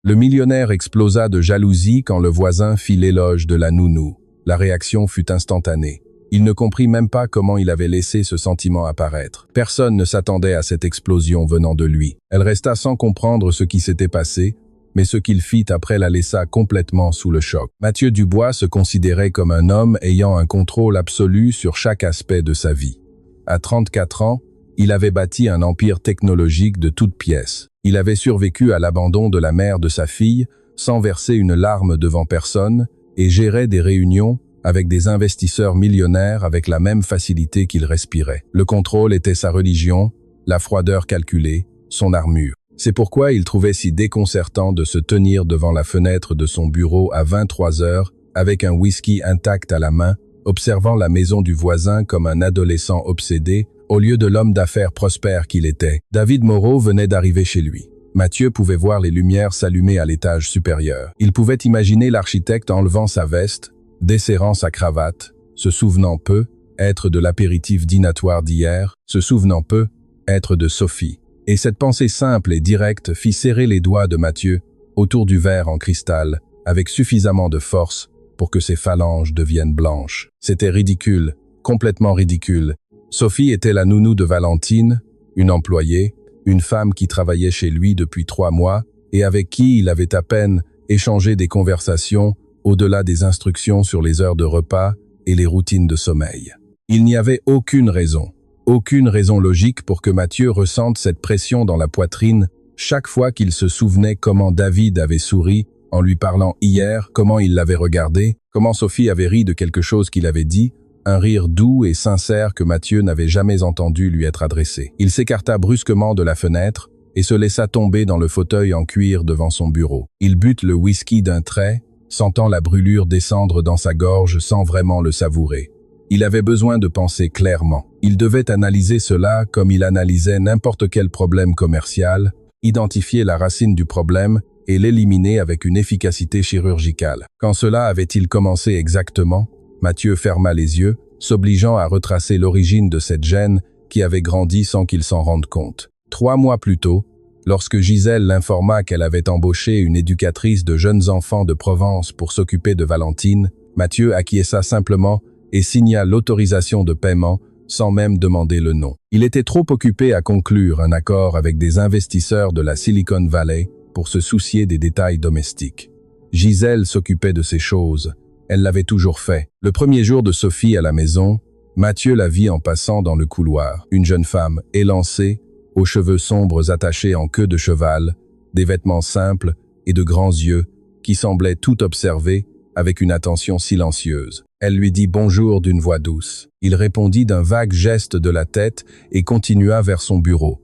Le millionnaire explosa de jalousie quand le voisin fit l'éloge de la nounou. La réaction fut instantanée. Il ne comprit même pas comment il avait laissé ce sentiment apparaître. Personne ne s'attendait à cette explosion venant de lui. Elle resta sans comprendre ce qui s'était passé, mais ce qu'il fit après la laissa complètement sous le choc. Mathieu Dubois se considérait comme un homme ayant un contrôle absolu sur chaque aspect de sa vie. À 34 ans, il avait bâti un empire technologique de toutes pièces. Il avait survécu à l'abandon de la mère de sa fille, sans verser une larme devant personne, et gérait des réunions avec des investisseurs millionnaires avec la même facilité qu'il respirait. Le contrôle était sa religion, la froideur calculée, son armure. C'est pourquoi il trouvait si déconcertant de se tenir devant la fenêtre de son bureau à 23 heures, avec un whisky intact à la main, observant la maison du voisin comme un adolescent obsédé, au lieu de l'homme d'affaires prospère qu'il était. David Moreau venait d'arriver chez lui. Mathieu pouvait voir les lumières s'allumer à l'étage supérieur. Il pouvait imaginer l'architecte enlevant sa veste, desserrant sa cravate, se souvenant peu, être de l'apéritif dînatoire d'hier, se souvenant peu, être de Sophie. Et cette pensée simple et directe fit serrer les doigts de Mathieu autour du verre en cristal, avec suffisamment de force pour que ses phalanges deviennent blanches. C'était ridicule, complètement ridicule. Sophie était la nounou de Valentine, une employée, une femme qui travaillait chez lui depuis 3 mois et avec qui il avait à peine échangé des conversations au-delà des instructions sur les heures de repas et les routines de sommeil. Il n'y avait aucune raison logique pour que Mathieu ressente cette pression dans la poitrine chaque fois qu'il se souvenait comment David avait souri en lui parlant hier, comment il l'avait regardé, comment Sophie avait ri de quelque chose qu'il avait dit, un rire doux et sincère que Mathieu n'avait jamais entendu lui être adressé. Il s'écarta brusquement de la fenêtre et se laissa tomber dans le fauteuil en cuir devant son bureau. Il but le whisky d'un trait, sentant la brûlure descendre dans sa gorge sans vraiment le savourer. Il avait besoin de penser clairement. Il devait analyser cela comme il analysait n'importe quel problème commercial, identifier la racine du problème et l'éliminer avec une efficacité chirurgicale. Quand cela avait-il commencé exactement? Mathieu ferma les yeux, s'obligeant à retracer l'origine de cette gêne qui avait grandi sans qu'il s'en rende compte. 3 mois plus tôt, lorsque Gisèle l'informa qu'elle avait embauché une éducatrice de jeunes enfants de Provence pour s'occuper de Valentine, Mathieu acquiesça simplement et signa l'autorisation de paiement sans même demander le nom. Il était trop occupé à conclure un accord avec des investisseurs de la Silicon Valley pour se soucier des détails domestiques. Gisèle s'occupait de ces choses. Elle l'avait toujours fait. Le premier jour de Sophie à la maison, Mathieu la vit en passant dans le couloir. Une jeune femme élancée, aux cheveux sombres attachés en queue de cheval, des vêtements simples et de grands yeux qui semblaient tout observer avec une attention silencieuse. Elle lui dit bonjour d'une voix douce. Il répondit d'un vague geste de la tête et continua vers son bureau.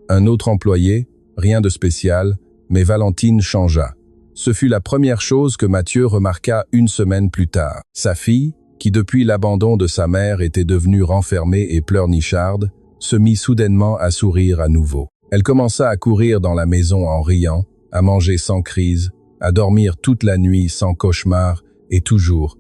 Un autre employé, rien de spécial, mais Valentine changea. Ce fut la première chose que Mathieu remarqua 1 semaine plus tard. Sa fille, qui depuis l'abandon de sa mère était devenue renfermée et pleurnicharde, se mit soudainement à sourire à nouveau. Elle commença à courir dans la maison en riant, à manger sans crise, à dormir toute la nuit sans cauchemar et toujours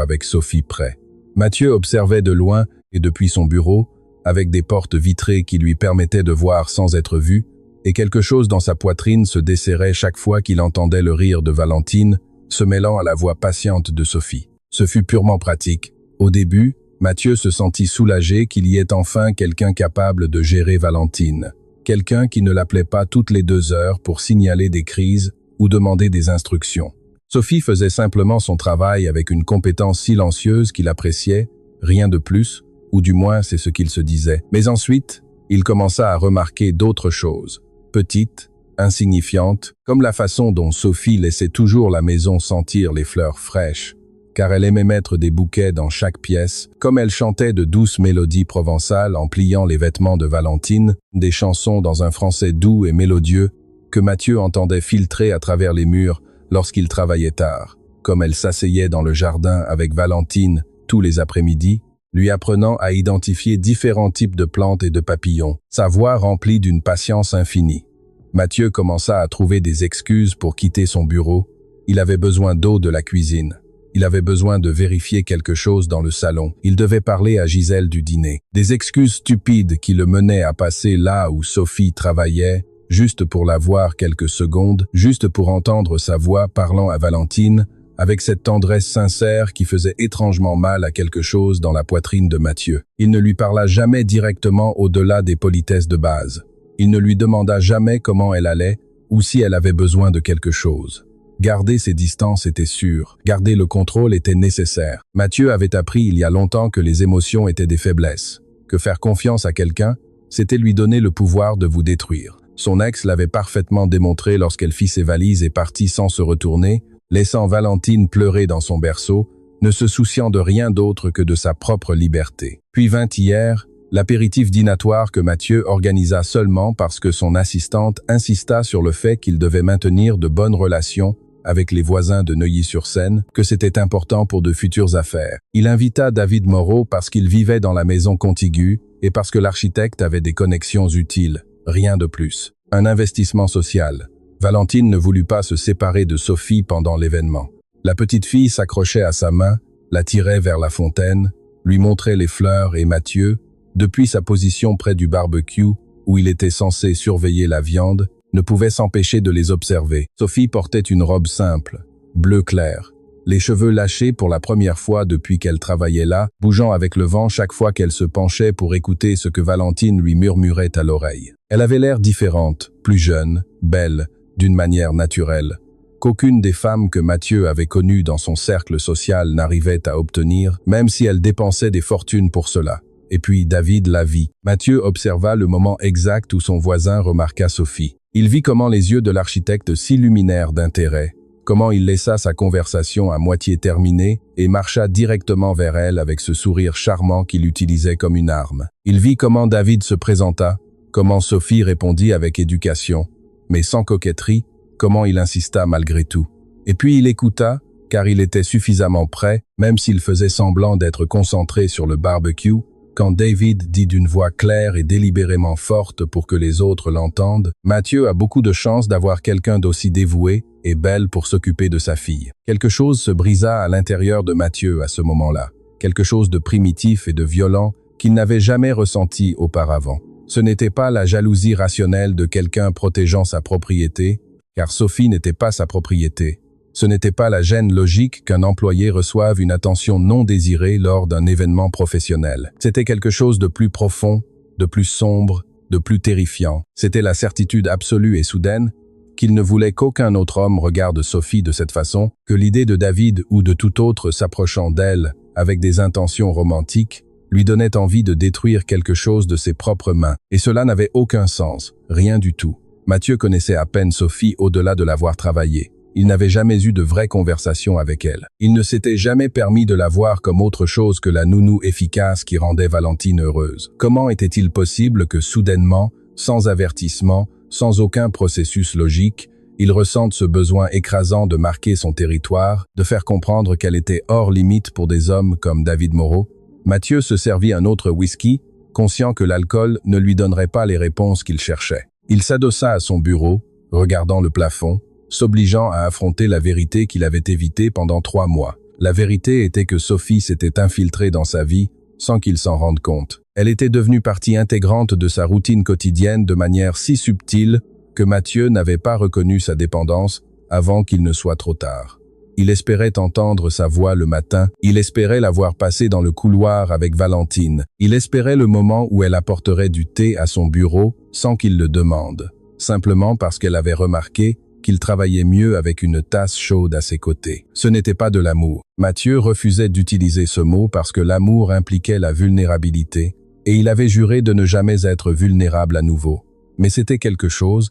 avec Sophie près. Mathieu observait de loin et depuis son bureau, avec des portes vitrées qui lui permettaient de voir sans être vu, et quelque chose dans sa poitrine se desserrait chaque fois qu'il entendait le rire de Valentine, se mêlant à la voix patiente de Sophie. Ce fut purement pratique. Au début, Mathieu se sentit soulagé qu'il y ait enfin quelqu'un capable de gérer Valentine. Quelqu'un qui ne l'appelait pas toutes les 2 heures pour signaler des crises ou demander des instructions. Sophie faisait simplement son travail avec une compétence silencieuse qu'il appréciait, rien de plus, ou du moins c'est ce qu'il se disait. Mais ensuite, il commença à remarquer d'autres choses, petites, insignifiantes, comme la façon dont Sophie laissait toujours la maison sentir les fleurs fraîches, car elle aimait mettre des bouquets dans chaque pièce, comme elle chantait de douces mélodies provençales en pliant les vêtements de Valentine, des chansons dans un français doux et mélodieux que Mathieu entendait filtrer à travers les murs lorsqu'il travaillait tard, comme elle s'asseyait dans le jardin avec Valentine tous les après-midi, lui apprenant à identifier différents types de plantes et de papillons, sa voix remplie d'une patience infinie. Mathieu commença à trouver des excuses pour quitter son bureau. Il avait besoin d'eau de la cuisine. Il avait besoin de vérifier quelque chose dans le salon. Il devait parler à Gisèle du dîner. Des excuses stupides qui le menaient à passer là où Sophie travaillait, juste pour la voir quelques secondes, juste pour entendre sa voix parlant à Valentine, avec cette tendresse sincère qui faisait étrangement mal à quelque chose dans la poitrine de Mathieu. Il ne lui parla jamais directement au-delà des politesses de base. Il ne lui demanda jamais comment elle allait ou si elle avait besoin de quelque chose. Garder ses distances était sûr, garder le contrôle était nécessaire. Mathieu avait appris il y a longtemps que les émotions étaient des faiblesses, que faire confiance à quelqu'un, c'était lui donner le pouvoir de vous détruire. Son ex l'avait parfaitement démontré lorsqu'elle fit ses valises et partit sans se retourner, laissant Valentine pleurer dans son berceau, ne se souciant de rien d'autre que de sa propre liberté. Puis vint hier, l'apéritif dînatoire que Mathieu organisa seulement parce que son assistante insista sur le fait qu'il devait maintenir de bonnes relations avec les voisins de Neuilly-sur-Seine, que c'était important pour de futures affaires. Il invita David Moreau parce qu'il vivait dans la maison contiguë et parce que l'architecte avait des connexions utiles, rien de plus. Un investissement social. Valentine ne voulut pas se séparer de Sophie pendant l'événement. La petite fille s'accrochait à sa main, la tirait vers la fontaine, lui montrait les fleurs et Mathieu, depuis sa position près du barbecue, où il était censé surveiller la viande, ne pouvait s'empêcher de les observer. Sophie portait une robe simple, bleu clair, les cheveux lâchés pour la première fois depuis qu'elle travaillait là, bougeant avec le vent chaque fois qu'elle se penchait pour écouter ce que Valentine lui murmurait à l'oreille. Elle avait l'air différente, plus jeune, belle, d'une manière naturelle, qu'aucune des femmes que Mathieu avait connues dans son cercle social n'arrivait à obtenir, même si elle dépensait des fortunes pour cela. Et puis David la vit. Mathieu observa le moment exact où son voisin remarqua Sophie. Il vit comment les yeux de l'architecte s'illuminèrent d'intérêt, comment il laissa sa conversation à moitié terminée et marcha directement vers elle avec ce sourire charmant qu'il utilisait comme une arme. Il vit comment David se présenta, comment Sophie répondit avec éducation, mais sans coquetterie, comment il insista malgré tout. Et puis il écouta, car il était suffisamment prêt, même s'il faisait semblant d'être concentré sur le barbecue, quand David dit d'une voix claire et délibérément forte pour que les autres l'entendent, « Mathieu a beaucoup de chance d'avoir quelqu'un d'aussi dévoué et belle pour s'occuper de sa fille. » Quelque chose se brisa à l'intérieur de Mathieu à ce moment-là, quelque chose de primitif et de violent qu'il n'avait jamais ressenti auparavant. Ce n'était pas la jalousie rationnelle de quelqu'un protégeant sa propriété, car Sophie n'était pas sa propriété. Ce n'était pas la gêne logique qu'un employé reçoive une attention non désirée lors d'un événement professionnel. C'était quelque chose de plus profond, de plus sombre, de plus terrifiant. C'était la certitude absolue et soudaine qu'il ne voulait qu'aucun autre homme regarde Sophie de cette façon, que l'idée de David ou de tout autre s'approchant d'elle avec des intentions romantiques lui donnait envie de détruire quelque chose de ses propres mains. Et cela n'avait aucun sens, rien du tout. Mathieu connaissait à peine Sophie au-delà de l'avoir travaillée. Il n'avait jamais eu de vraie conversation avec elle. Il ne s'était jamais permis de la voir comme autre chose que la nounou efficace qui rendait Valentine heureuse. Comment était-il possible que soudainement, sans avertissement, sans aucun processus logique, il ressente ce besoin écrasant de marquer son territoire, de faire comprendre qu'elle était hors limite pour des hommes comme David Moreau? Mathieu se servit un autre whisky, conscient que l'alcool ne lui donnerait pas les réponses qu'il cherchait. Il s'adossa à son bureau, regardant le plafond, s'obligeant à affronter la vérité qu'il avait évitée pendant 3 mois. La vérité était que Sophie s'était infiltrée dans sa vie sans qu'il s'en rende compte. Elle était devenue partie intégrante de sa routine quotidienne de manière si subtile que Mathieu n'avait pas reconnu sa dépendance avant qu'il ne soit trop tard. Il espérait entendre sa voix le matin, il espérait la voir passer dans le couloir avec Valentine, il espérait le moment où elle apporterait du thé à son bureau sans qu'il le demande, simplement parce qu'elle avait remarqué qu'il travaillait mieux avec une tasse chaude à ses côtés. Ce n'était pas de l'amour. Mathieu refusait d'utiliser ce mot parce que l'amour impliquait la vulnérabilité, et il avait juré de ne jamais être vulnérable à nouveau. Mais c'était quelque chose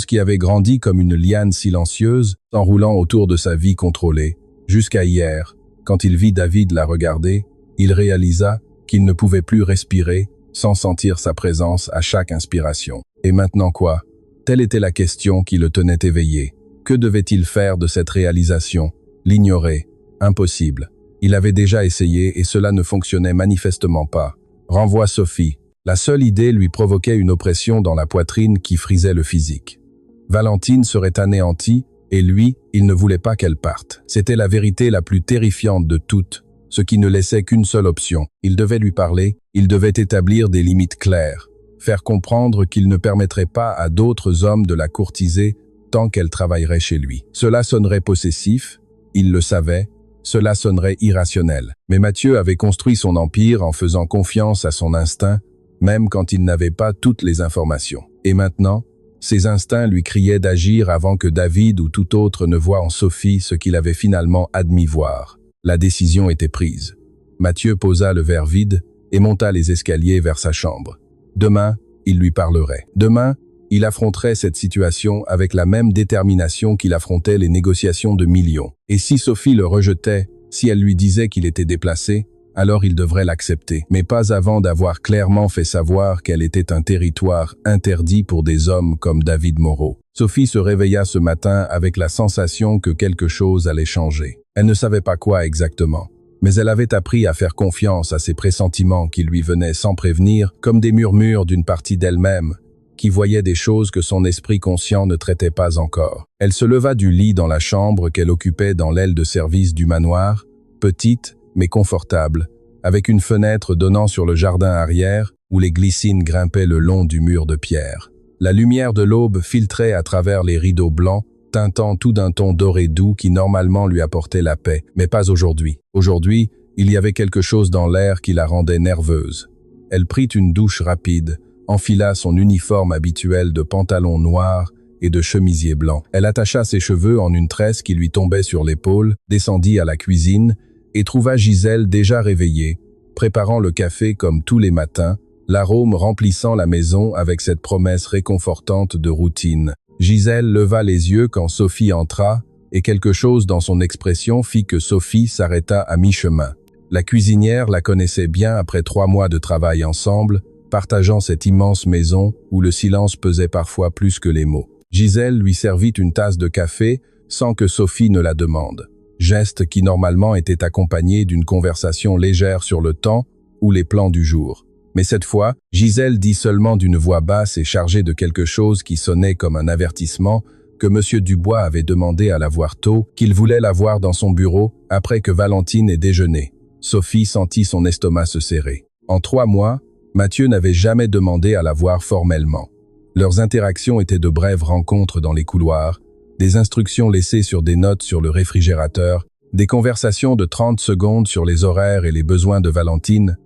qui avait grandi comme une liane silencieuse, s'enroulant autour de sa vie contrôlée. Jusqu'à hier, quand il vit David la regarder, il réalisa qu'il ne pouvait plus respirer sans sentir sa présence à chaque inspiration. Et maintenant quoi? Telle était la question qui le tenait éveillé. Que devait-il faire de cette réalisation? L'ignorer? Impossible. Il avait déjà essayé et cela ne fonctionnait manifestement pas. Renvoie Sophie. La seule idée lui provoquait une oppression dans la poitrine qui frisait le physique. Valentine serait anéantie et lui, il ne voulait pas qu'elle parte. C'était la vérité la plus terrifiante de toutes, ce qui ne laissait qu'une seule option. Il devait lui parler, il devait établir des limites claires. faire comprendre qu'il ne permettrait pas à d'autres hommes de la courtiser tant qu'elle travaillerait chez lui. Cela sonnerait possessif, il le savait, cela sonnerait irrationnel. Mais Mathieu avait construit son empire en faisant confiance à son instinct, même quand il n'avait pas toutes les informations. Et maintenant, ses instincts lui criaient d'agir avant que David ou tout autre ne voie en Sophie ce qu'il avait finalement admis voir. La décision était prise. Mathieu posa le verre vide et monta les escaliers vers sa chambre. Demain, il lui parlerait. Demain, il affronterait cette situation avec la même détermination qu'il affrontait les négociations de millions. Et si Sophie le rejetait, si elle lui disait qu'il était déplacé, alors il devrait l'accepter, mais pas avant d'avoir clairement fait savoir qu'elle était un territoire interdit pour des hommes comme David Moreau. Sophie se réveilla ce matin avec la sensation que quelque chose allait changer. Elle ne savait pas quoi exactement, mais elle avait appris à faire confiance à ses pressentiments qui lui venaient sans prévenir, comme des murmures d'une partie d'elle-même, qui voyait des choses que son esprit conscient ne traitait pas encore. Elle se leva du lit dans la chambre qu'elle occupait dans l'aile de service du manoir, petite mais confortable, avec une fenêtre donnant sur le jardin arrière où les glycines grimpaient le long du mur de pierre. La lumière de l'aube filtrait à travers les rideaux blancs, teintant tout d'un ton doré doux qui normalement lui apportait la paix, mais pas aujourd'hui. Aujourd'hui, il y avait quelque chose dans l'air qui la rendait nerveuse. Elle prit une douche rapide, enfila son uniforme habituel de pantalon noir et de chemisier blanc. Elle attacha ses cheveux en une tresse qui lui tombait sur l'épaule, descendit à la cuisine et trouva Gisèle déjà réveillée, préparant le café comme tous les matins, l'arôme remplissant la maison avec cette promesse réconfortante de routine. Gisèle leva les yeux quand Sophie entra, et quelque chose dans son expression fit que Sophie s'arrêta à mi-chemin. La cuisinière la connaissait bien après 3 mois de travail ensemble, partageant cette immense maison où le silence pesait parfois plus que les mots. Gisèle lui servit une tasse de café sans que Sophie ne la demande. Geste qui normalement était accompagné d'une conversation légère sur le temps ou les plans du jour. Mais cette fois, Gisèle dit seulement d'une voix basse et chargée de quelque chose qui sonnait comme un avertissement que M. Dubois avait demandé à la voir tôt, qu'il voulait la voir dans son bureau après que Valentine ait déjeuné. Sophie sentit son estomac se serrer. En 3 mois, Mathieu n'avait jamais demandé à la voir formellement. Leurs interactions étaient de brèves rencontres dans les couloirs, des instructions laissées sur des notes sur le réfrigérateur, des conversations de 30 secondes sur les horaires et les besoins de Valentine,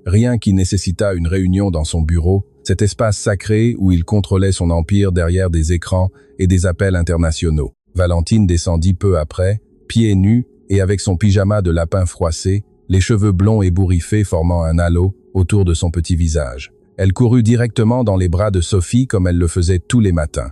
rien qui nécessita une réunion dans son bureau, cet espace sacré où il contrôlait son empire derrière des écrans et des appels internationaux. Valentine descendit peu après, pieds nus et avec son pyjama de lapin froissé, les cheveux blonds ébouriffés formant un halo autour de son petit visage. Elle courut directement dans les bras de Sophie comme elle le faisait tous les matins.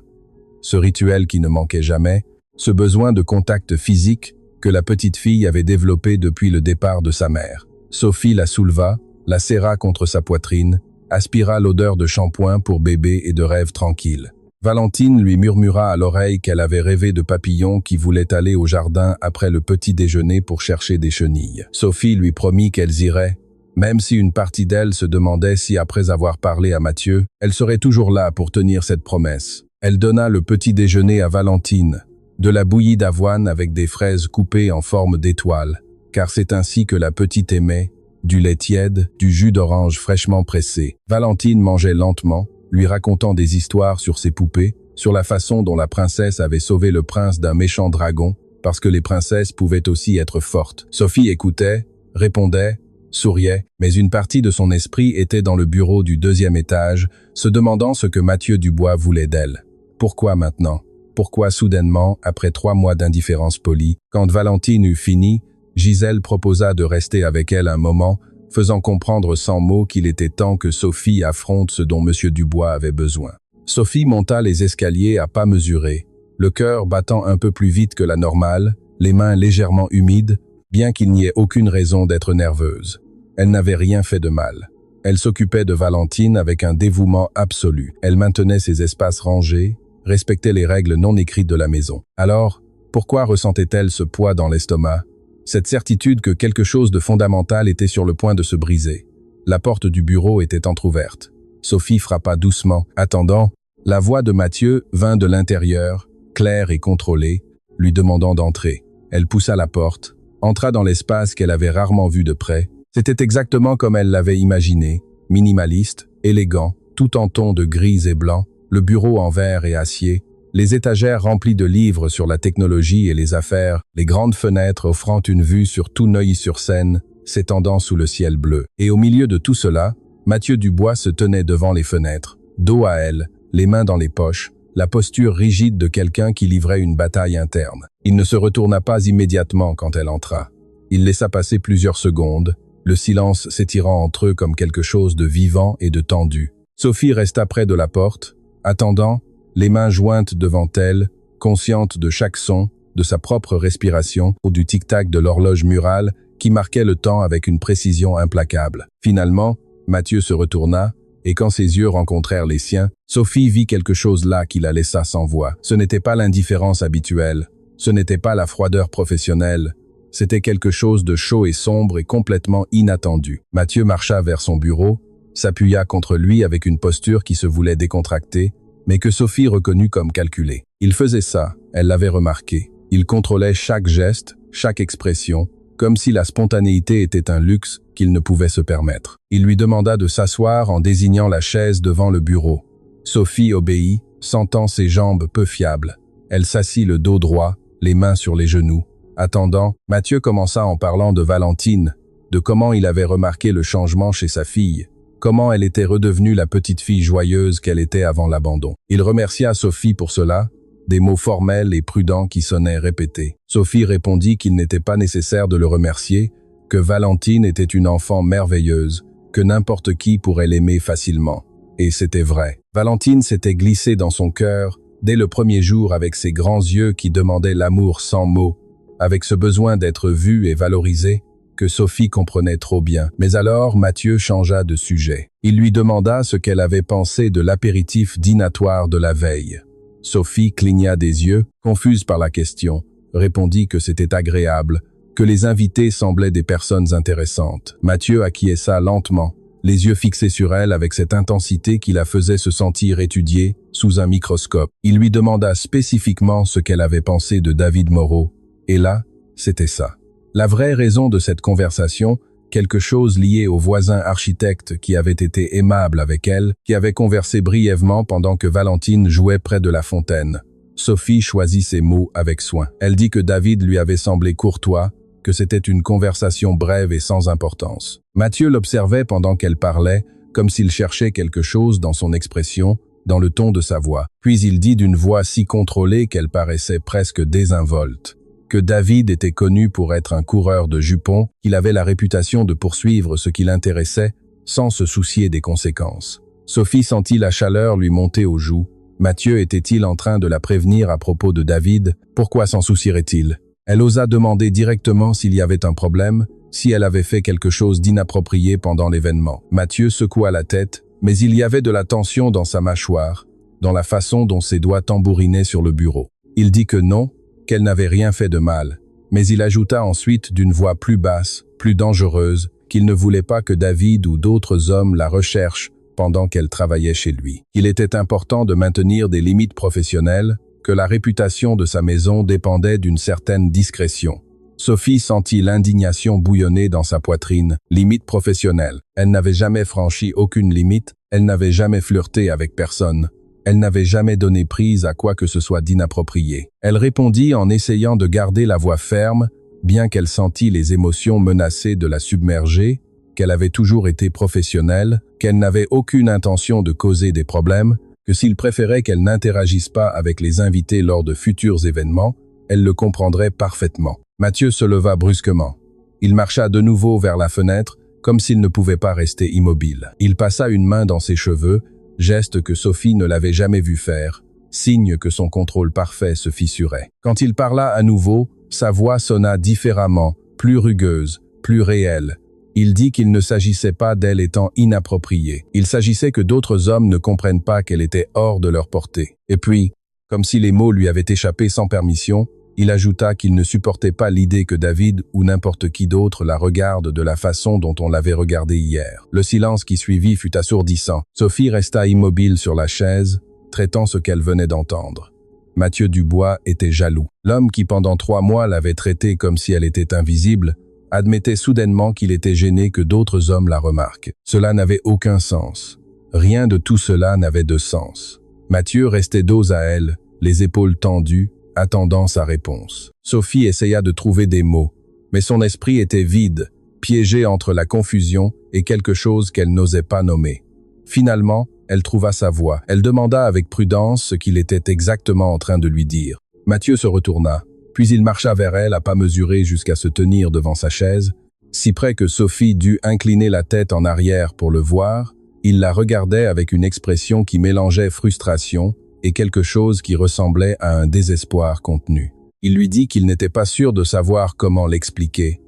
Ce rituel qui ne manquait jamais, ce besoin de contact physique que la petite fille avait développé depuis le départ de sa mère. Sophie la souleva, la serra contre sa poitrine, aspira l'odeur de shampoing pour bébé et de rêves tranquilles. Valentine lui murmura à l'oreille qu'elle avait rêvé de papillons qui voulaient aller au jardin après le petit déjeuner pour chercher des chenilles. Sophie lui promit qu'elles iraient, même si une partie d'elle se demandait si après avoir parlé à Mathieu, elle serait toujours là pour tenir cette promesse. Elle donna le petit déjeuner à Valentine, de la bouillie d'avoine avec des fraises coupées en forme d'étoiles, car c'est ainsi que la petite aimait, du lait tiède, du jus d'orange fraîchement pressé. Valentine mangeait lentement, lui racontant des histoires sur ses poupées, sur la façon dont la princesse avait sauvé le prince d'un méchant dragon, parce que les princesses pouvaient aussi être fortes. Sophie écoutait, répondait, souriait, mais une partie de son esprit était dans le bureau du 2e étage, se demandant ce que Mathieu Dubois voulait d'elle. Pourquoi maintenant? Pourquoi soudainement, après 3 mois d'indifférence polie, quand Valentine eut fini, Gisèle proposa de rester avec elle un moment, faisant comprendre sans mots qu'il était temps que Sophie affronte ce dont M. Dubois avait besoin. Sophie monta les escaliers à pas mesurés, le cœur battant un peu plus vite que la normale, les mains légèrement humides, bien qu'il n'y ait aucune raison d'être nerveuse. Elle n'avait rien fait de mal. Elle s'occupait de Valentine avec un dévouement absolu. Elle maintenait ses espaces rangés, respectait les règles non écrites de la maison. Alors, pourquoi ressentait-elle ce poids dans l'estomac? Cette certitude que quelque chose de fondamental était sur le point de se briser. La porte du bureau était entr'ouverte. Sophie frappa doucement. Attendant, la voix de Mathieu vint de l'intérieur, claire et contrôlée, lui demandant d'entrer. Elle poussa la porte, entra dans l'espace qu'elle avait rarement vu de près. C'était exactement comme elle l'avait imaginé, minimaliste, élégant, tout en tons de gris et blanc, le bureau en verre et acier, les étagères remplies de livres sur la technologie et les affaires, les grandes fenêtres offrant une vue sur tout Neuilly-sur-Seine, s'étendant sous le ciel bleu. Et au milieu de tout cela, Mathieu Dubois se tenait devant les fenêtres, dos à elle, les mains dans les poches, la posture rigide de quelqu'un qui livrait une bataille interne. Il ne se retourna pas immédiatement quand elle entra. Il laissa passer plusieurs secondes, le silence s'étirant entre eux comme quelque chose de vivant et de tendu. Sophie resta près de la porte, attendant, les mains jointes devant elle, consciente de chaque son, de sa propre respiration ou du tic-tac de l'horloge murale qui marquait le temps avec une précision implacable. Finalement, Mathieu se retourna, et quand ses yeux rencontrèrent les siens, Sophie vit quelque chose là qui la laissa sans voix. Ce n'était pas l'indifférence habituelle, ce n'était pas la froideur professionnelle, c'était quelque chose de chaud et sombre et complètement inattendu. Mathieu marcha vers son bureau, s'appuya contre lui avec une posture qui se voulait décontractée, mais que Sophie reconnut comme calculée. Il faisait ça, elle l'avait remarqué. Il contrôlait chaque geste, chaque expression, comme si la spontanéité était un luxe qu'il ne pouvait se permettre. Il lui demanda de s'asseoir en désignant la chaise devant le bureau. Sophie obéit, sentant ses jambes peu fiables. Elle s'assit le dos droit, les mains sur les genoux. Attendant, Mathieu commença en parlant de Valentine, de comment il avait remarqué le changement chez sa fille, comment elle était redevenue la petite fille joyeuse qu'elle était avant l'abandon. Il remercia Sophie pour cela, des mots formels et prudents qui sonnaient répétés. Sophie répondit qu'il n'était pas nécessaire de le remercier, que Valentine était une enfant merveilleuse, que n'importe qui pourrait l'aimer facilement. Et c'était vrai. Valentine s'était glissée dans son cœur dès le premier jour avec ses grands yeux qui demandaient l'amour sans mots, avec ce besoin d'être vue et valorisée que Sophie comprenait trop bien. Mais alors Mathieu changea de sujet. Il lui demanda ce qu'elle avait pensé de l'apéritif dînatoire de la veille. Sophie cligna des yeux, confuse par la question, répondit que c'était agréable, que les invités semblaient des personnes intéressantes. Mathieu acquiesça lentement, les yeux fixés sur elle avec cette intensité qui la faisait se sentir étudiée sous un microscope. Il lui demanda spécifiquement ce qu'elle avait pensé de David Moreau, et là, c'était ça. La vraie raison de cette conversation, quelque chose lié au voisin architecte qui avait été aimable avec elle, qui avait conversé brièvement pendant que Valentine jouait près de la fontaine. Sophie choisit ses mots avec soin. Elle dit que David lui avait semblé courtois, que c'était une conversation brève et sans importance. Mathieu l'observait pendant qu'elle parlait, comme s'il cherchait quelque chose dans son expression, dans le ton de sa voix. Puis il dit d'une voix si contrôlée qu'elle paraissait presque désinvolte, que David était connu pour être un coureur de jupons, qu'il avait la réputation de poursuivre ce qui l'intéressait, sans se soucier des conséquences. Sophie sentit la chaleur lui monter aux joues. Mathieu était-il en train de la prévenir à propos de David? Pourquoi s'en soucierait-il? Elle osa demander directement s'il y avait un problème, si elle avait fait quelque chose d'inapproprié pendant l'événement. Mathieu secoua la tête, mais il y avait de la tension dans sa mâchoire, dans la façon dont ses doigts tambourinaient sur le bureau. Il dit que non, qu'elle n'avait rien fait de mal, mais il ajouta ensuite d'une voix plus basse, plus dangereuse, qu'il ne voulait pas que David ou d'autres hommes la recherchent pendant qu'elle travaillait chez lui. Il était important de maintenir des limites professionnelles, que la réputation de sa maison dépendait d'une certaine discrétion. Sophie sentit l'indignation bouillonner dans sa poitrine. Limite professionnelle. Elle n'avait jamais franchi aucune limite, elle n'avait jamais flirté avec personne. Elle n'avait jamais donné prise à quoi que ce soit d'inapproprié. Elle répondit en essayant de garder la voix ferme, bien qu'elle sentît les émotions menacées de la submerger, qu'elle avait toujours été professionnelle, qu'elle n'avait aucune intention de causer des problèmes, que s'il préférait qu'elle n'interagisse pas avec les invités lors de futurs événements, elle le comprendrait parfaitement. Mathieu se leva brusquement. Il marcha de nouveau vers la fenêtre, comme s'il ne pouvait pas rester immobile. Il passa une main dans ses cheveux, geste que Sophie ne l'avait jamais vu faire, signe que son contrôle parfait se fissurait. Quand il parla à nouveau, sa voix sonna différemment, plus rugueuse, plus réelle. Il dit qu'il ne s'agissait pas d'elle étant inappropriée. Il s'agissait que d'autres hommes ne comprennent pas qu'elle était hors de leur portée. Et puis, comme si les mots lui avaient échappé sans permission, il ajouta qu'il ne supportait pas l'idée que David ou n'importe qui d'autre la regarde de la façon dont on l'avait regardée hier. Le silence qui suivit fut assourdissant. Sophie resta immobile sur la chaise, traitant ce qu'elle venait d'entendre. Mathieu Dubois était jaloux. L'homme qui pendant 3 mois l'avait traitée comme si elle était invisible, admettait soudainement qu'il était gêné que d'autres hommes la remarquent. Cela n'avait aucun sens. Rien de tout cela n'avait de sens. Mathieu restait dos à elle, les épaules tendues, attendant sa réponse. Sophie essaya de trouver des mots, mais son esprit était vide, piégé entre la confusion et quelque chose qu'elle n'osait pas nommer. Finalement, elle trouva sa voix. Elle demanda avec prudence ce qu'il était exactement en train de lui dire. Mathieu se retourna, puis il marcha vers elle à pas mesurés jusqu'à se tenir devant sa chaise, si près que Sophie dut incliner la tête en arrière pour le voir. Il la regardait avec une expression qui mélangeait frustration et quelque chose qui ressemblait à un désespoir contenu. Il lui dit qu'il n'était pas sûr de savoir comment l'expliquer,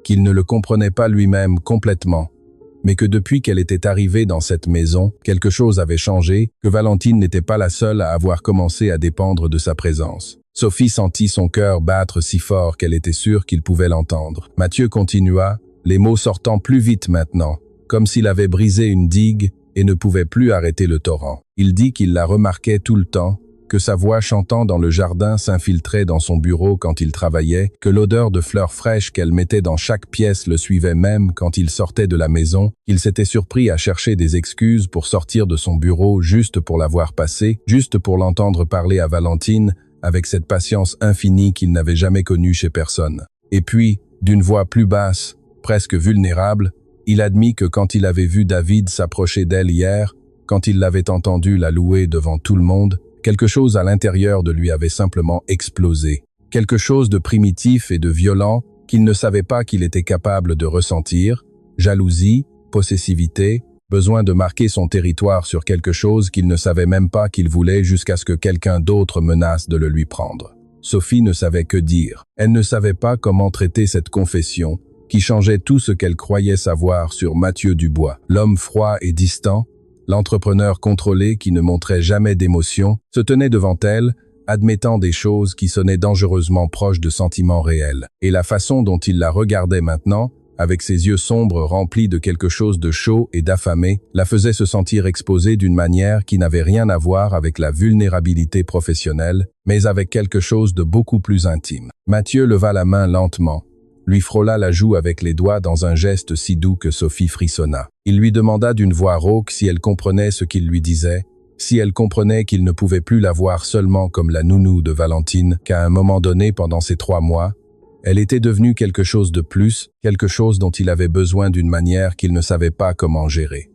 qu'il ne le comprenait pas lui-même complètement, mais que depuis qu'elle était arrivée dans cette maison, quelque chose avait changé, que Valentine n'était pas la seule à avoir commencé à dépendre de sa présence. Sophie sentit son cœur battre si fort qu'elle était sûre qu'il pouvait l'entendre. Mathieu continua, les mots sortant plus vite maintenant, comme s'il avait brisé une digue et ne pouvait plus arrêter le torrent. Il dit qu'il la remarquait tout le temps, que sa voix chantant dans le jardin s'infiltrait dans son bureau quand il travaillait, que l'odeur de fleurs fraîches qu'elle mettait dans chaque pièce le suivait même quand il sortait de la maison, qu'il s'était surpris à chercher des excuses pour sortir de son bureau juste pour la voir passer, juste pour l'entendre parler à Valentine, avec cette patience infinie qu'il n'avait jamais connue chez personne. Et puis, d'une voix plus basse, presque vulnérable, il admit que quand il avait vu David s'approcher d'elle hier, quand il l'avait entendu la louer devant tout le monde, quelque chose à l'intérieur de lui avait simplement explosé. Quelque chose de primitif et de violent qu'il ne savait pas qu'il était capable de ressentir, jalousie, possessivité, besoin de marquer son territoire sur quelque chose qu'il ne savait même pas qu'il voulait jusqu'à ce que quelqu'un d'autre menace de le lui prendre. Sophie ne savait que dire. Elle ne savait pas comment traiter cette confession, qui changeait tout ce qu'elle croyait savoir sur Mathieu Dubois. L'homme froid et distant, l'entrepreneur contrôlé qui ne montrait jamais d'émotion, se tenait devant elle, admettant des choses qui sonnaient dangereusement proches de sentiments réels. Et la façon dont il la regardait maintenant, avec ses yeux sombres remplis de quelque chose de chaud et d'affamé, la faisait se sentir exposée d'une manière qui n'avait rien à voir avec la vulnérabilité professionnelle, mais avec quelque chose de beaucoup plus intime. Mathieu leva la main lentement, lui frôla la joue avec les doigts dans un geste si doux que Sophie frissonna. Il lui demanda d'une voix rauque si elle comprenait ce qu'il lui disait, si elle comprenait qu'il ne pouvait plus la voir seulement comme la nounou de Valentine, qu'à un moment donné pendant ces 3 mois, elle était devenue quelque chose de plus, quelque chose dont il avait besoin d'une manière qu'il ne savait pas comment gérer.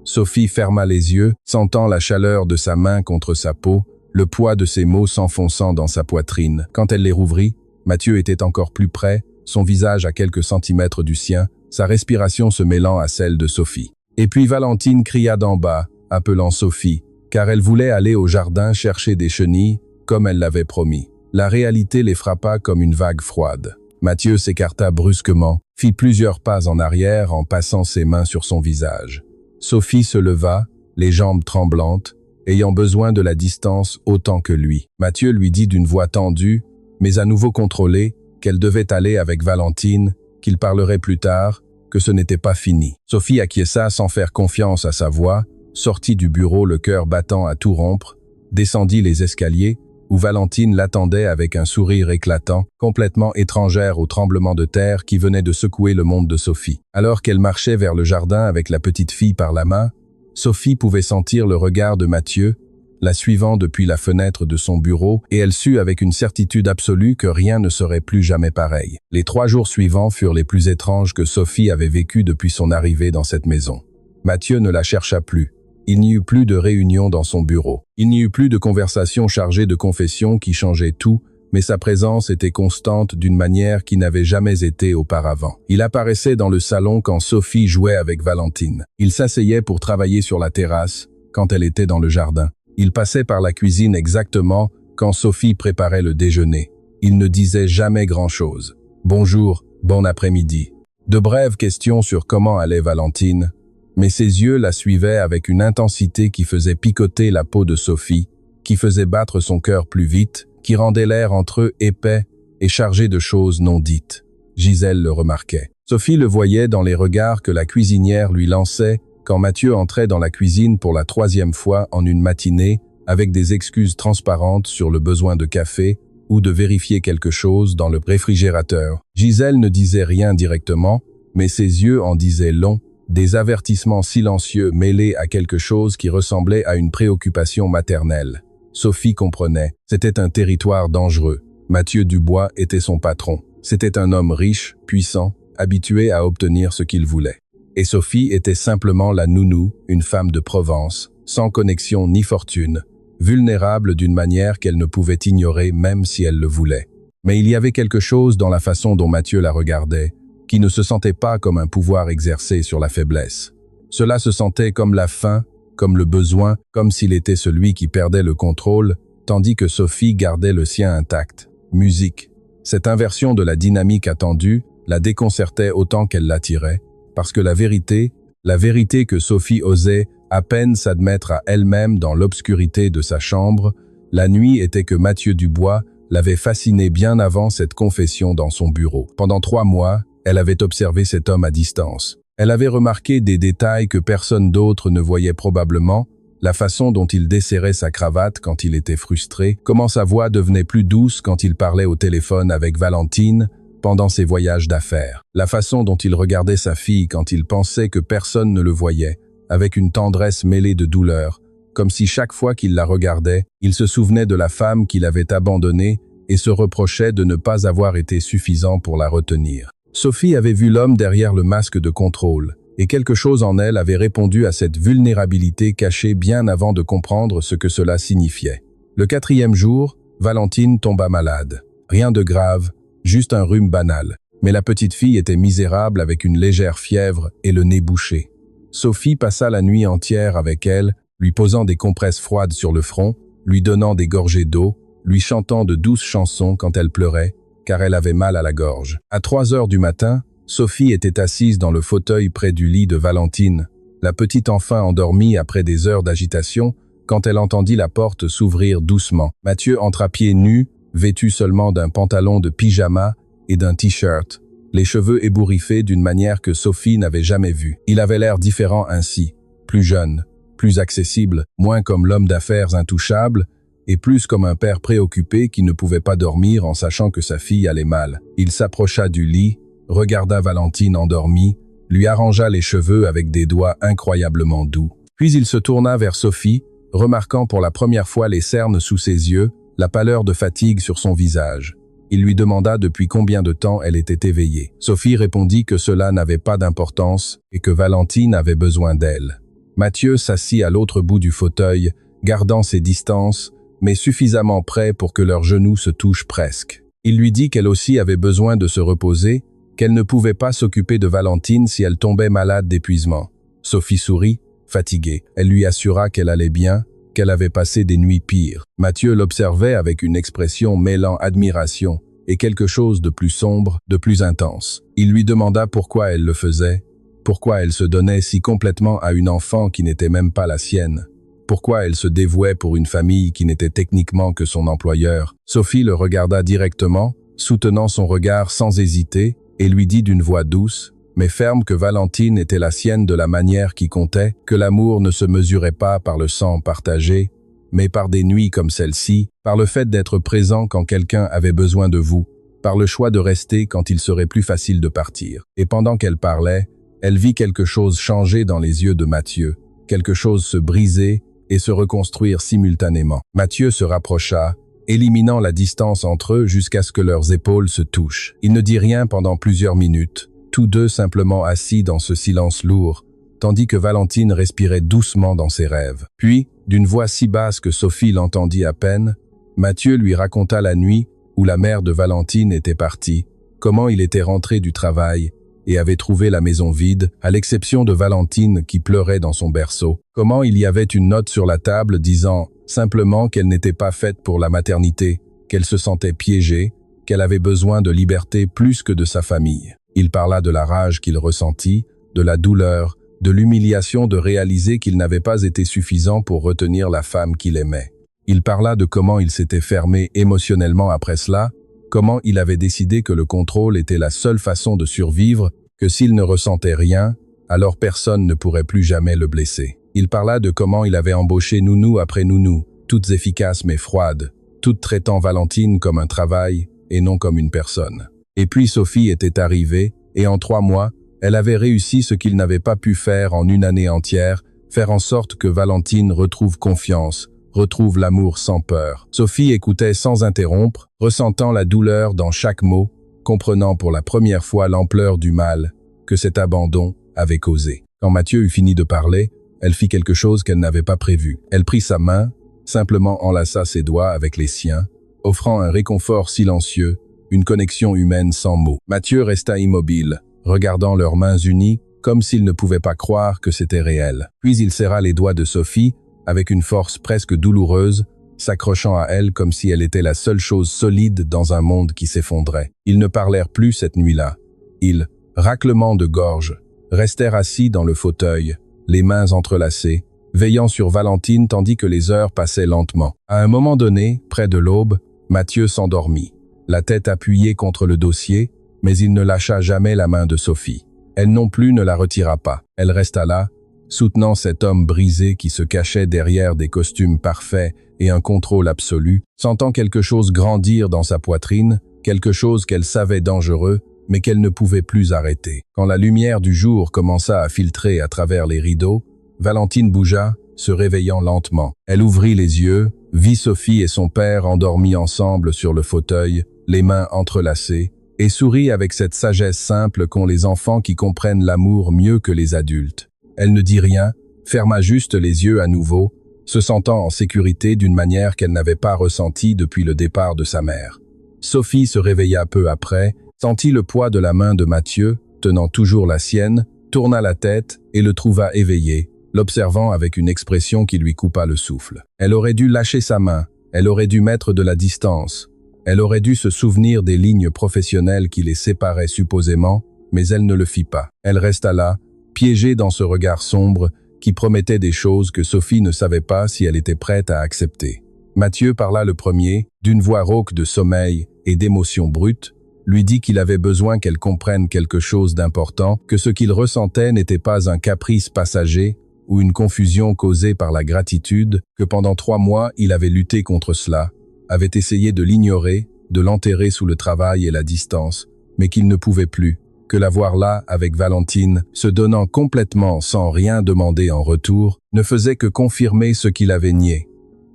Sophie ferma les yeux, sentant la chaleur de sa main contre sa peau, le poids de ses mots s'enfonçant dans sa poitrine. Quand elle les rouvrit, Mathieu était encore plus près, son visage à quelques centimètres du sien, sa respiration se mêlant à celle de Sophie. Et puis Valentine cria d'en bas, appelant Sophie, car elle voulait aller au jardin chercher des chenilles, comme elle l'avait promis. La réalité les frappa comme une vague froide. Mathieu s'écarta brusquement, fit plusieurs pas en arrière en passant ses mains sur son visage. Sophie se leva, les jambes tremblantes, ayant besoin de la distance autant que lui. Mathieu lui dit d'une voix tendue, mais à nouveau contrôlée, qu'elle devait aller avec Valentine, qu'il parlerait plus tard, que ce n'était pas fini. Sophie acquiesça sans faire confiance à sa voix, sortit du bureau le cœur battant à tout rompre, descendit les escaliers, où Valentine l'attendait avec un sourire éclatant, complètement étrangère au tremblement de terre qui venait de secouer le monde de Sophie. Alors qu'elle marchait vers le jardin avec la petite fille par la main, Sophie pouvait sentir le regard de Mathieu, la suivant depuis la fenêtre de son bureau, et elle sut avec une certitude absolue que rien ne serait plus jamais pareil. Les 3 jours suivants furent les plus étranges que Sophie avait vécus depuis son arrivée dans cette maison. Mathieu ne la chercha plus. Il n'y eut plus de réunion dans son bureau. Il n'y eut plus de conversations chargées de confessions qui changeaient tout, mais sa présence était constante d'une manière qui n'avait jamais été auparavant. Il apparaissait dans le salon quand Sophie jouait avec Valentine. Il s'asseyait pour travailler sur la terrasse, quand elle était dans le jardin. Il passait par la cuisine exactement quand Sophie préparait le déjeuner. Il ne disait jamais grand-chose. Bonjour, bon après-midi. De brèves questions sur comment allait Valentine, mais ses yeux la suivaient avec une intensité qui faisait picoter la peau de Sophie, qui faisait battre son cœur plus vite, qui rendait l'air entre eux épais et chargé de choses non dites. Gisèle le remarquait. Sophie le voyait dans les regards que la cuisinière lui lançait quand Mathieu entrait dans la cuisine pour la 3e fois en une matinée avec des excuses transparentes sur le besoin de café ou de vérifier quelque chose dans le réfrigérateur. Gisèle ne disait rien directement, mais ses yeux en disaient long, des avertissements silencieux mêlés à quelque chose qui ressemblait à une préoccupation maternelle. Sophie comprenait, c'était un territoire dangereux. Mathieu Dubois était son patron. C'était un homme riche, puissant, habitué à obtenir ce qu'il voulait. Et Sophie était simplement la nounou, une femme de Provence, sans connexion ni fortune, vulnérable d'une manière qu'elle ne pouvait ignorer même si elle le voulait. Mais il y avait quelque chose dans la façon dont Mathieu la regardait, qui ne se sentait pas comme un pouvoir exercé sur la faiblesse. Cela se sentait comme la faim, comme le besoin, comme s'il était celui qui perdait le contrôle, tandis que Sophie gardait le sien intact. Musique. Cette inversion de la dynamique attendue la déconcertait autant qu'elle l'attirait, parce que la vérité que Sophie osait à peine s'admettre à elle-même dans l'obscurité de sa chambre, la nuit était que Mathieu Dubois l'avait fascinée bien avant cette confession dans son bureau. Pendant 3 mois, elle avait observé cet homme à distance. Elle avait remarqué des détails que personne d'autre ne voyait probablement, la façon dont il desserrait sa cravate quand il était frustré, comment sa voix devenait plus douce quand il parlait au téléphone avec Valentine pendant ses voyages d'affaires, la façon dont il regardait sa fille quand il pensait que personne ne le voyait, avec une tendresse mêlée de douleur, comme si chaque fois qu'il la regardait, il se souvenait de la femme qu'il avait abandonnée et se reprochait de ne pas avoir été suffisant pour la retenir. Sophie avait vu l'homme derrière le masque de contrôle, et quelque chose en elle avait répondu à cette vulnérabilité cachée bien avant de comprendre ce que cela signifiait. Le 4e jour, Valentine tomba malade. Rien de grave, juste un rhume banal. Mais la petite fille était misérable avec une légère fièvre et le nez bouché. Sophie passa la nuit entière avec elle, lui posant des compresses froides sur le front, lui donnant des gorgées d'eau, lui chantant de douces chansons quand elle pleurait, car elle avait mal à la gorge. À 3 heures du matin, Sophie était assise dans le fauteuil près du lit de Valentine, la petite enfant endormie après des heures d'agitation, quand elle entendit la porte s'ouvrir doucement. Mathieu entra pieds nus, vêtu seulement d'un pantalon de pyjama et d'un t-shirt, les cheveux ébouriffés d'une manière que Sophie n'avait jamais vue. Il avait l'air différent ainsi, plus jeune, plus accessible, moins comme l'homme d'affaires intouchable, et plus comme un père préoccupé qui ne pouvait pas dormir en sachant que sa fille allait mal. Il s'approcha du lit, regarda Valentine endormie, lui arrangea les cheveux avec des doigts incroyablement doux. Puis il se tourna vers Sophie, remarquant pour la première fois les cernes sous ses yeux, la pâleur de fatigue sur son visage. Il lui demanda depuis combien de temps elle était éveillée. Sophie répondit que cela n'avait pas d'importance et que Valentine avait besoin d'elle. Mathieu s'assit à l'autre bout du fauteuil, gardant ses distances, mais suffisamment près pour que leurs genoux se touchent presque. Il lui dit qu'elle aussi avait besoin de se reposer, qu'elle ne pouvait pas s'occuper de Valentine si elle tombait malade d'épuisement. Sophie sourit, fatiguée. Elle lui assura qu'elle allait bien, qu'elle avait passé des nuits pires. Mathieu l'observait avec une expression mêlant admiration et quelque chose de plus sombre, de plus intense. Il lui demanda pourquoi elle le faisait, pourquoi elle se donnait si complètement à une enfant qui n'était même pas la sienne. Pourquoi elle se dévouait pour une famille qui n'était techniquement que son employeur. Sophie le regarda directement, soutenant son regard sans hésiter, et lui dit d'une voix douce, mais ferme que Valentine était la sienne de la manière qui comptait, que l'amour ne se mesurait pas par le sang partagé, mais par des nuits comme celle-ci, par le fait d'être présent quand quelqu'un avait besoin de vous, par le choix de rester quand il serait plus facile de partir. Et pendant qu'elle parlait, elle vit quelque chose changer dans les yeux de Mathieu, quelque chose se briser et se reconstruire simultanément. Mathieu se rapprocha, éliminant la distance entre eux jusqu'à ce que leurs épaules se touchent. Il ne dit rien pendant plusieurs minutes, tous deux simplement assis dans ce silence lourd, tandis que Valentine respirait doucement dans ses rêves. Puis, d'une voix si basse que Sophie l'entendit à peine, Mathieu lui raconta la nuit où la mère de Valentine était partie, comment il était rentré du travail et avait trouvé la maison vide, à l'exception de Valentine qui pleurait dans son berceau. Comment il y avait une note sur la table disant simplement qu'elle n'était pas faite pour la maternité, qu'elle se sentait piégée, qu'elle avait besoin de liberté plus que de sa famille. Il parla de la rage qu'il ressentit, de la douleur, de l'humiliation de réaliser qu'il n'avait pas été suffisant pour retenir la femme qu'il aimait. Il parla de comment il s'était fermé émotionnellement après cela, comment il avait décidé que le contrôle était la seule façon de survivre, que s'il ne ressentait rien, alors personne ne pourrait plus jamais le blesser. Il parla de comment il avait embauché nounou après nounou, toutes efficaces mais froides, toutes traitant Valentine comme un travail et non comme une personne. Et puis Sophie était arrivée, et en 3 mois, Elle avait réussi ce qu'il n'avait pas pu faire en une année entière, faire en sorte que Valentine retrouve confiance, retrouve l'amour sans peur. Sophie écoutait sans interrompre, ressentant la douleur dans chaque mot, comprenant pour la première fois l'ampleur du mal que cet abandon avait causé. Quand Mathieu eut fini de parler, elle fit quelque chose qu'elle n'avait pas prévu. Elle prit sa main, simplement enlaça ses doigts avec les siens, offrant un réconfort silencieux, une connexion humaine sans mots. Mathieu resta immobile, regardant leurs mains unies, comme s'il ne pouvait pas croire que c'était réel. Puis il serra les doigts de Sophie, avec une force presque douloureuse, s'accrochant à elle comme si elle était la seule chose solide dans un monde qui s'effondrait. Ils ne parlèrent plus cette nuit-là. Ils, raclement de gorge, restèrent assis dans le fauteuil, les mains entrelacées, veillant sur Valentine tandis que les heures passaient lentement. À un moment donné, près de l'aube, Mathieu s'endormit, la tête appuyée contre le dossier, mais il ne lâcha jamais la main de Sophie. Elle non plus ne la retira pas. Elle resta là, soutenant cet homme brisé qui se cachait derrière des costumes parfaits et un contrôle absolu, sentant quelque chose grandir dans sa poitrine, quelque chose qu'elle savait dangereux, mais qu'elle ne pouvait plus arrêter. Quand la lumière du jour commença à filtrer à travers les rideaux, Valentine bougea, se réveillant lentement. Elle ouvrit les yeux, vit Sophie et son père endormis ensemble sur le fauteuil, les mains entrelacées, et sourit avec cette sagesse simple qu'ont les enfants qui comprennent l'amour mieux que les adultes. Elle ne dit rien, ferma juste les yeux à nouveau, se sentant en sécurité d'une manière qu'elle n'avait pas ressentie depuis le départ de sa mère. Sophie se réveilla peu après, sentit le poids de la main de Mathieu, tenant toujours la sienne, tourna la tête et le trouva éveillé, l'observant avec une expression qui lui coupa le souffle. Elle aurait dû lâcher sa main, elle aurait dû mettre de la distance, elle aurait dû se souvenir des lignes professionnelles qui les séparaient supposément, mais elle ne le fit pas. Elle resta là, piégée dans ce regard sombre qui promettait des choses que Sophie ne savait pas si elle était prête à accepter. Mathieu parla le premier, d'une voix rauque de sommeil et d'émotion brute, lui dit qu'il avait besoin qu'elle comprenne quelque chose d'important, que ce qu'il ressentait n'était pas un caprice passager ou une confusion causée par la gratitude, que pendant 3 mois il avait lutté contre cela, avait essayé de l'ignorer, de l'enterrer sous le travail et la distance, mais qu'il ne pouvait plus, que la voir là avec Valentine, se donnant complètement sans rien demander en retour, ne faisait que confirmer ce qu'il avait nié,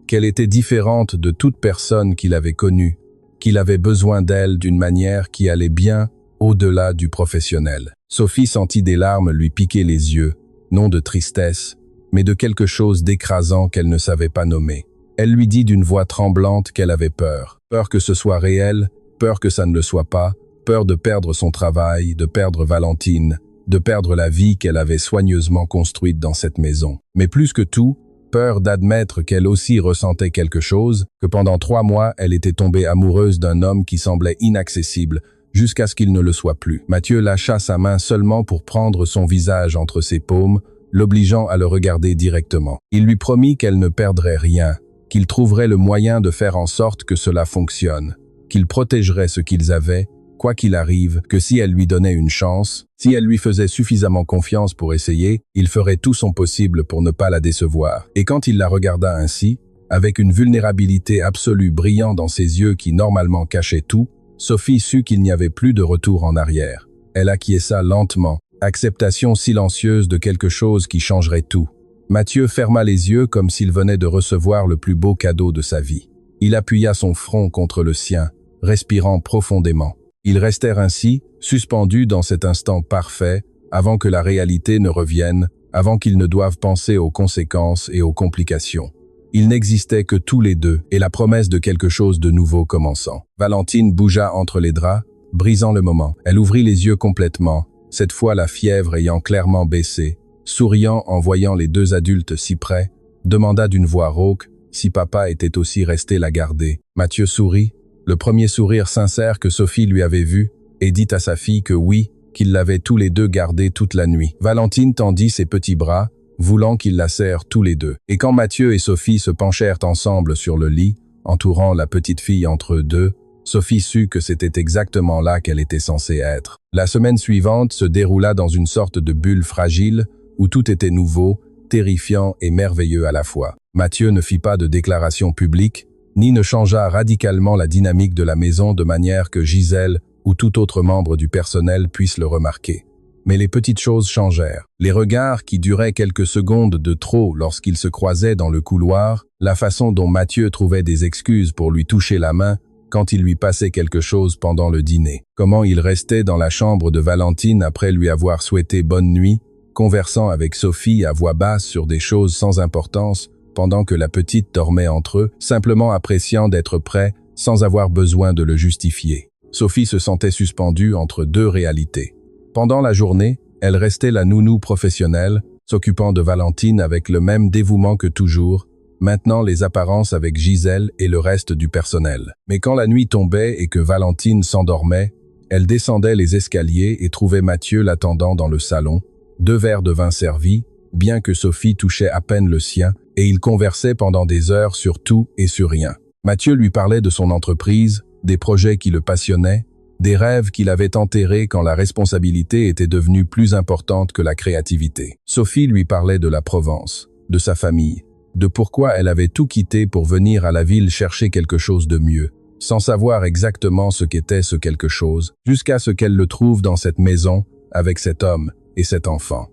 qu'elle était différente de toute personne qu'il avait connue, qu'il avait besoin d'elle d'une manière qui allait bien au-delà du professionnel. Sophie sentit des larmes lui piquer les yeux, non de tristesse, mais de quelque chose d'écrasant qu'elle ne savait pas nommer. Elle lui dit d'une voix tremblante qu'elle avait peur. Peur que ce soit réel, peur que ça ne le soit pas, peur de perdre son travail, de perdre Valentine, de perdre la vie qu'elle avait soigneusement construite dans cette maison. Mais plus que tout, peur d'admettre qu'elle aussi ressentait quelque chose, que pendant 3 mois elle était tombée amoureuse d'un homme qui semblait inaccessible, jusqu'à ce qu'il ne le soit plus. Mathieu lâcha sa main seulement pour prendre son visage entre ses paumes, l'obligeant à le regarder directement. Il lui promit qu'elle ne perdrait rien, qu'il trouverait le moyen de faire en sorte que cela fonctionne, qu'il protégerait ce qu'ils avaient, quoi qu'il arrive, que si elle lui donnait une chance, si elle lui faisait suffisamment confiance pour essayer, il ferait tout son possible pour ne pas la décevoir. Et quand il la regarda ainsi, avec une vulnérabilité absolue brillant dans ses yeux qui normalement cachaient tout, Sophie sut qu'il n'y avait plus de retour en arrière. Elle acquiesça lentement, acceptation silencieuse de quelque chose qui changerait tout. Mathieu ferma les yeux comme s'il venait de recevoir le plus beau cadeau de sa vie. Il appuya son front contre le sien, respirant profondément. Ils restèrent ainsi, suspendus dans cet instant parfait, avant que la réalité ne revienne, avant qu'ils ne doivent penser aux conséquences et aux complications. Ils n'existaient que tous les deux, et la promesse de quelque chose de nouveau commençant. Valentine bougea entre les draps, brisant le moment. Elle ouvrit les yeux complètement, cette fois la fièvre ayant clairement baissé, souriant en voyant les 2 adultes si près, demanda d'une voix rauque si papa était aussi resté la garder. Mathieu sourit, le premier sourire sincère que Sophie lui avait vu, et dit à sa fille que oui, qu'ils l'avaient tous les 2 gardé toute la nuit. Valentine tendit ses petits bras, voulant qu'ils la serrent tous les 2. Et quand Mathieu et Sophie se penchèrent ensemble sur le lit, entourant la petite fille entre eux 2, Sophie sut que c'était exactement là qu'elle était censée être. La semaine suivante se déroula dans une sorte de bulle fragile, où tout était nouveau, terrifiant et merveilleux à la fois. Mathieu ne fit pas de déclaration publique, ni ne changea radicalement la dynamique de la maison de manière que Gisèle ou tout autre membre du personnel puisse le remarquer. Mais les petites choses changèrent. Les regards qui duraient quelques secondes de trop lorsqu'ils se croisaient dans le couloir, la façon dont Mathieu trouvait des excuses pour lui toucher la main quand il lui passait quelque chose pendant le dîner. Comment il restait dans la chambre de Valentine après lui avoir souhaité bonne nuit, conversant avec Sophie à voix basse sur des choses sans importance, pendant que la petite dormait entre eux, simplement appréciant d'être près, sans avoir besoin de le justifier. Sophie se sentait suspendue entre deux réalités. Pendant la journée, elle restait la nounou professionnelle, s'occupant de Valentine avec le même dévouement que toujours, maintenant les apparences avec Gisèle et le reste du personnel. Mais quand la nuit tombait et que Valentine s'endormait, elle descendait les escaliers et trouvait Mathieu l'attendant dans le salon, 2 verres de vin servis, bien que Sophie touchait à peine le sien, et ils conversaient pendant des heures sur tout et sur rien. Mathieu lui parlait de son entreprise, des projets qui le passionnaient, des rêves qu'il avait enterrés quand la responsabilité était devenue plus importante que la créativité. Sophie lui parlait de la Provence, de sa famille, de pourquoi elle avait tout quitté pour venir à la ville chercher quelque chose de mieux, sans savoir exactement ce qu'était ce quelque chose, jusqu'à ce qu'elle le trouve dans cette maison, avec cet homme et cet enfant.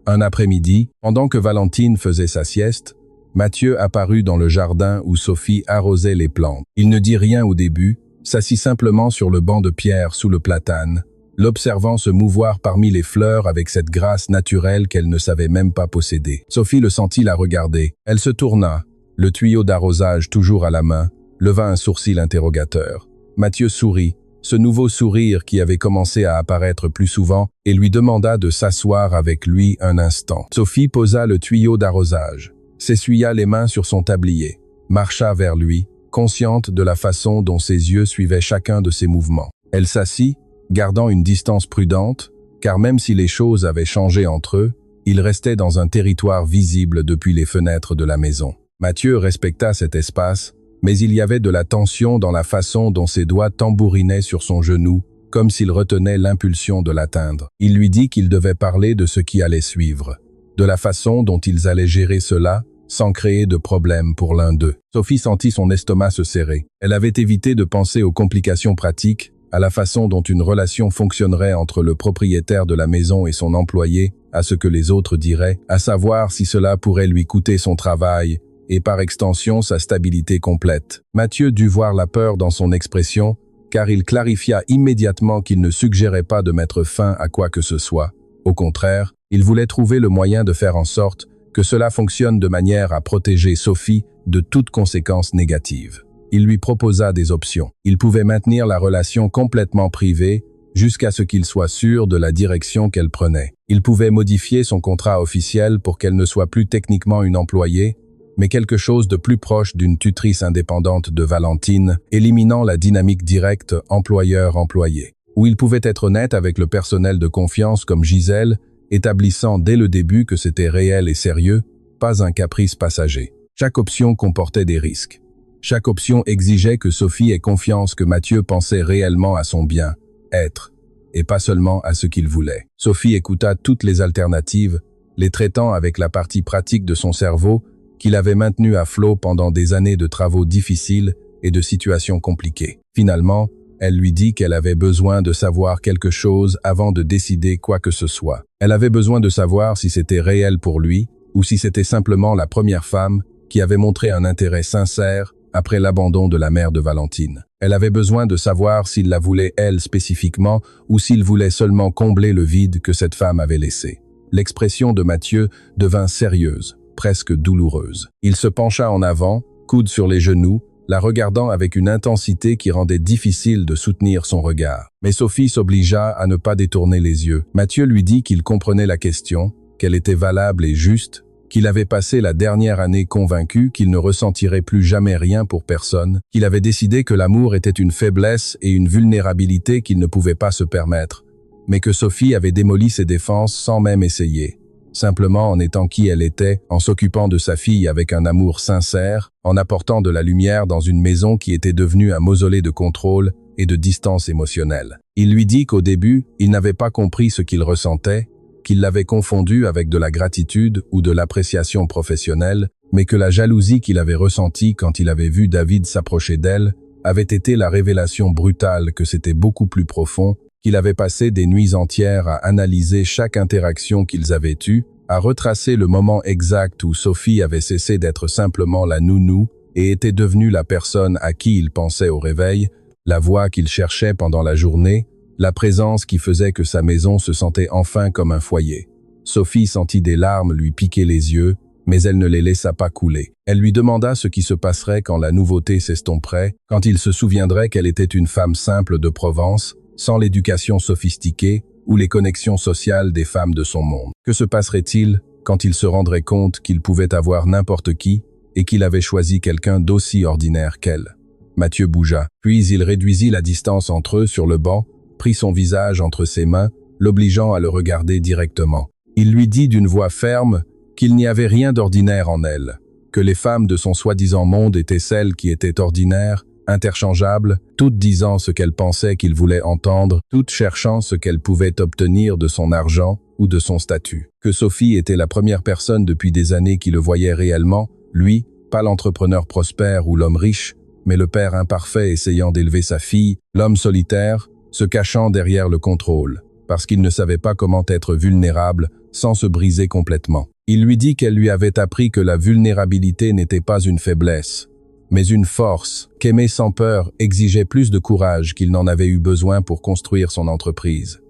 Un après-midi, pendant que Valentine faisait sa sieste, Mathieu apparut dans le jardin où Sophie arrosait les plantes. Il ne dit rien au début, s'assit simplement sur le banc de pierre sous le platane, l'observant se mouvoir parmi les fleurs avec cette grâce naturelle qu'elle ne savait même pas posséder. Sophie le sentit la regarder. Elle se tourna, le tuyau d'arrosage toujours à la main, leva un sourcil interrogateur. Mathieu sourit, ce nouveau sourire qui avait commencé à apparaître plus souvent, et lui demanda de s'asseoir avec lui un instant. Sophie posa le tuyau d'arrosage, s'essuya les mains sur son tablier, marcha vers lui, consciente de la façon dont ses yeux suivaient chacun de ses mouvements. Elle s'assit, gardant une distance prudente, car même si les choses avaient changé entre eux, ils restaient dans un territoire visible depuis les fenêtres de la maison. Mathieu respecta cet espace, mais il y avait de la tension dans la façon dont ses doigts tambourinaient sur son genou, comme s'il retenait l'impulsion de l'atteindre. Il lui dit qu'il devait parler de ce qui allait suivre, de la façon dont ils allaient gérer cela, sans créer de problème pour l'un d'eux. Sophie sentit son estomac se serrer. Elle avait évité de penser aux complications pratiques, à la façon dont une relation fonctionnerait entre le propriétaire de la maison et son employé, à ce que les autres diraient, à savoir si cela pourrait lui coûter son travail, et par extension sa stabilité complète. Mathieu dut voir la peur dans son expression, car il clarifia immédiatement qu'il ne suggérait pas de mettre fin à quoi que ce soit. Au contraire, il voulait trouver le moyen de faire en sorte que cela fonctionne de manière à protéger Sophie de toute conséquence négative. Il lui proposa des options. Il pouvait maintenir la relation complètement privée jusqu'à ce qu'il soit sûr de la direction qu'elle prenait. Il pouvait modifier son contrat officiel pour qu'elle ne soit plus techniquement une employée, mais quelque chose de plus proche d'une tutrice indépendante de Valentine, éliminant la dynamique directe employeur-employé. Ou il pouvait être honnête avec le personnel de confiance comme Gisèle, établissant dès le début que c'était réel et sérieux, pas un caprice passager. Chaque option comportait des risques. Chaque option exigeait que Sophie ait confiance que Mathieu pensait réellement à son bien-être, et pas seulement à ce qu'il voulait. Sophie écouta toutes les alternatives, les traitant avec la partie pratique de son cerveau qu'il avait maintenu à flot pendant des années de travaux difficiles et de situations compliquées. Finalement, elle lui dit qu'elle avait besoin de savoir quelque chose avant de décider quoi que ce soit. Elle avait besoin de savoir si c'était réel pour lui ou si c'était simplement la première femme qui avait montré un intérêt sincère après l'abandon de la mère de Valentine. Elle avait besoin de savoir s'il la voulait elle spécifiquement ou s'il voulait seulement combler le vide que cette femme avait laissé. L'expression de Mathieu devint sérieuse, presque douloureuse. Il se pencha en avant, coude sur les genoux, la regardant avec une intensité qui rendait difficile de soutenir son regard. Mais Sophie s'obligea à ne pas détourner les yeux. Mathieu lui dit qu'il comprenait la question, qu'elle était valable et juste, qu'il avait passé la dernière année convaincu qu'il ne ressentirait plus jamais rien pour personne, qu'il avait décidé que l'amour était une faiblesse et une vulnérabilité qu'il ne pouvait pas se permettre, mais que Sophie avait démoli ses défenses sans même essayer. Simplement en étant qui elle était, en s'occupant de sa fille avec un amour sincère, en apportant de la lumière dans une maison qui était devenue un mausolée de contrôle et de distance émotionnelle. Il lui dit qu'au début, il n'avait pas compris ce qu'il ressentait, qu'il l'avait confondu avec de la gratitude ou de l'appréciation professionnelle, mais que la jalousie qu'il avait ressentie quand il avait vu David s'approcher d'elle avait été la révélation brutale que c'était beaucoup plus profond qu'il avait passé des nuits entières à analyser chaque interaction qu'ils avaient eue, à retracer le moment exact où Sophie avait cessé d'être simplement la nounou et était devenue la personne à qui il pensait au réveil, la voix qu'il cherchait pendant la journée, la présence qui faisait que sa maison se sentait enfin comme un foyer. Sophie sentit des larmes lui piquer les yeux, mais elle ne les laissa pas couler. Elle lui demanda ce qui se passerait quand la nouveauté s'estomperait, quand il se souviendrait qu'elle était une femme simple de Provence, sans l'éducation sophistiquée ou les connexions sociales des femmes de son monde. Que se passerait-il quand il se rendrait compte qu'il pouvait avoir n'importe qui et qu'il avait choisi quelqu'un d'aussi ordinaire qu'elle? Mathieu bougea, puis il réduisit la distance entre eux sur le banc, prit son visage entre ses mains, l'obligeant à le regarder directement. Il lui dit d'une voix ferme qu'il n'y avait rien d'ordinaire en elle, que les femmes de son soi-disant monde étaient celles qui étaient ordinaires, interchangeables, toutes disant ce qu'elles pensaient qu'il voulait entendre, toutes cherchant ce qu'elles pouvaient obtenir de son argent ou de son statut. Que Sophie était la première personne depuis des années qui le voyait réellement, lui, pas l'entrepreneur prospère ou l'homme riche, mais le père imparfait essayant d'élever sa fille, l'homme solitaire, se cachant derrière le contrôle, parce qu'il ne savait pas comment être vulnérable sans se briser complètement. Il lui dit qu'elle lui avait appris que la vulnérabilité n'était pas une faiblesse, mais une force, qu'aimer sans peur exigeait plus de courage qu'il n'en avait eu besoin pour construire son entreprise.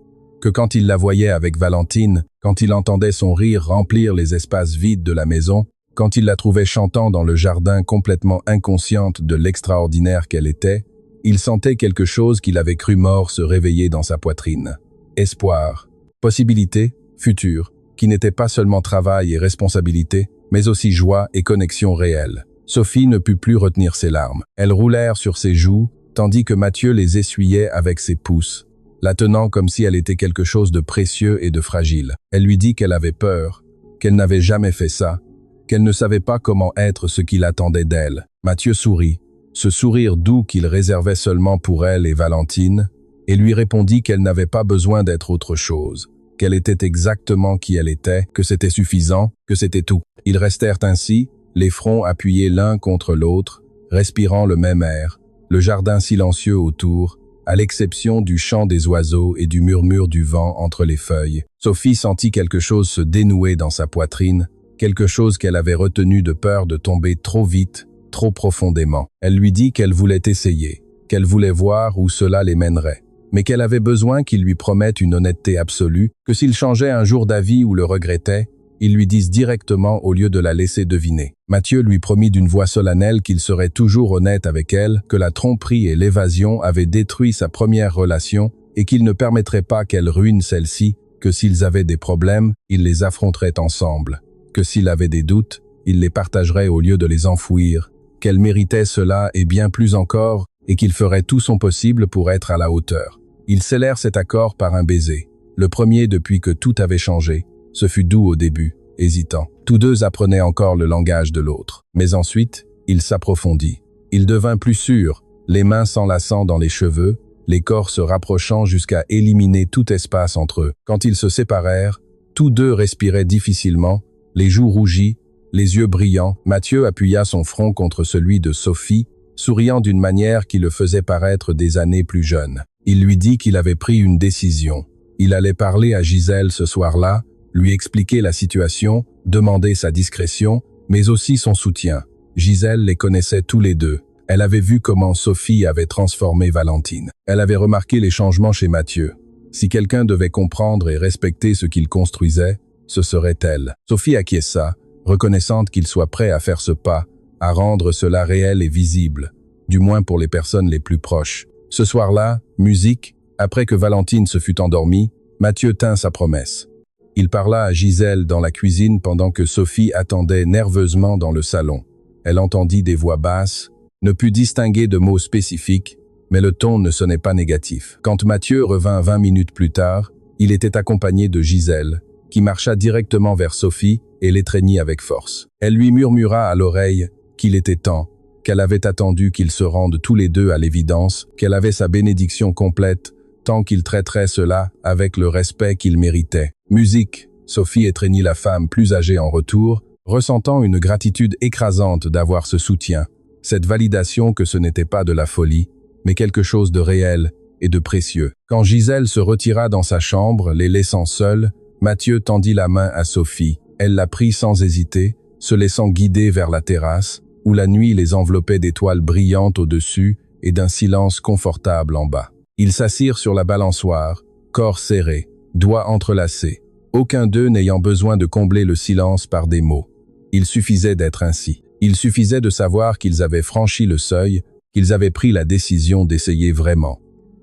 Que quand il la voyait avec Valentine, quand il entendait son rire remplir les espaces vides de la maison, quand il la trouvait chantant dans le jardin complètement inconsciente de l'extraordinaire qu'elle était, il sentait quelque chose qu'il avait cru mort se réveiller dans sa poitrine. Espoir, possibilité, futur, qui n'était pas seulement travail et responsabilité, mais aussi joie et connexion réelle. Sophie ne put plus retenir ses larmes. Elles roulèrent sur ses joues, tandis que Mathieu les essuyait avec ses pouces, la tenant comme si elle était quelque chose de précieux et de fragile. Elle lui dit qu'elle avait peur, qu'elle n'avait jamais fait ça, qu'elle ne savait pas comment être ce qu'il attendait d'elle. Mathieu sourit, ce sourire doux qu'il réservait seulement pour elle et Valentine, et lui répondit qu'elle n'avait pas besoin d'être autre chose, qu'elle était exactement qui elle était, que c'était suffisant, que c'était tout. Ils restèrent ainsi, les fronts appuyés l'un contre l'autre, respirant le même air, le jardin silencieux autour, à l'exception du chant des oiseaux et du murmure du vent entre les feuilles. Sophie sentit quelque chose se dénouer dans sa poitrine, quelque chose qu'elle avait retenu de peur de tomber trop vite, trop profondément. Elle lui dit qu'elle voulait essayer, qu'elle voulait voir où cela les mènerait, mais qu'elle avait besoin qu'il lui promette une honnêteté absolue, que s'il changeait un jour d'avis ou le regrettait, il lui dise directement au lieu de la laisser deviner. Mathieu lui promit d'une voix solennelle qu'il serait toujours honnête avec elle, que la tromperie et l'évasion avaient détruit sa première relation et qu'il ne permettrait pas qu'elle ruine celle-ci, que s'ils avaient des problèmes, ils les affronteraient ensemble, que s'il avait des doutes, il les partagerait au lieu de les enfouir, qu'elle méritait cela et bien plus encore, et qu'il ferait tout son possible pour être à la hauteur. Ils scellèrent cet accord par un baiser, le premier depuis que tout avait changé. Ce fut doux au début, hésitant. Tous deux apprenaient encore le langage de l'autre. Mais ensuite, il s'approfondit. Il devint plus sûr, les mains s'enlaçant dans les cheveux, les corps se rapprochant jusqu'à éliminer tout espace entre eux. Quand ils se séparèrent, tous deux respiraient difficilement, les joues rougies, les yeux brillants. Mathieu appuya son front contre celui de Sophie, souriant d'une manière qui le faisait paraître des années plus jeune. Il lui dit qu'il avait pris une décision. Il allait parler à Gisèle ce soir-là, lui expliquer la situation, demander sa discrétion, mais aussi son soutien. Gisèle les connaissait tous les deux. Elle avait vu comment Sophie avait transformé Valentine. Elle avait remarqué les changements chez Mathieu. Si quelqu'un devait comprendre et respecter ce qu'il construisait, ce serait elle. Sophie acquiesça, reconnaissante qu'il soit prêt à faire ce pas, à rendre cela réel et visible, du moins pour les personnes les plus proches. Ce soir-là, musique, après que Valentine se fut endormie, Mathieu tint sa promesse. Il parla à Gisèle dans la cuisine pendant que Sophie attendait nerveusement dans le salon. Elle entendit des voix basses, ne put distinguer de mots spécifiques, mais le ton ne sonnait pas négatif. Quand Mathieu revint 20 minutes plus tard, il était accompagné de Gisèle, qui marcha directement vers Sophie et l'étreignit avec force. Elle lui murmura à l'oreille qu'il était temps, qu'elle avait attendu qu'ils se rendent tous les deux à l'évidence, qu'elle avait sa bénédiction complète, tant qu'il traiterait cela avec le respect qu'il méritait. Musique, Sophie étreignit la femme plus âgée en retour, ressentant une gratitude écrasante d'avoir ce soutien, cette validation que ce n'était pas de la folie, mais quelque chose de réel, et de précieux. Quand Gisèle se retira dans sa chambre, les laissant seuls, Mathieu tendit la main à Sophie. Elle la prit sans hésiter, se laissant guider vers la terrasse, où la nuit les enveloppait d'étoiles brillantes au-dessus et d'un silence confortable en bas. Ils s'assirent sur la balançoire, corps serrés, doigts entrelacés, aucun d'eux n'ayant besoin de combler le silence par des mots. Il suffisait d'être ainsi. Il suffisait de savoir qu'ils avaient franchi le seuil, qu'ils avaient pris la décision d'essayer vraiment.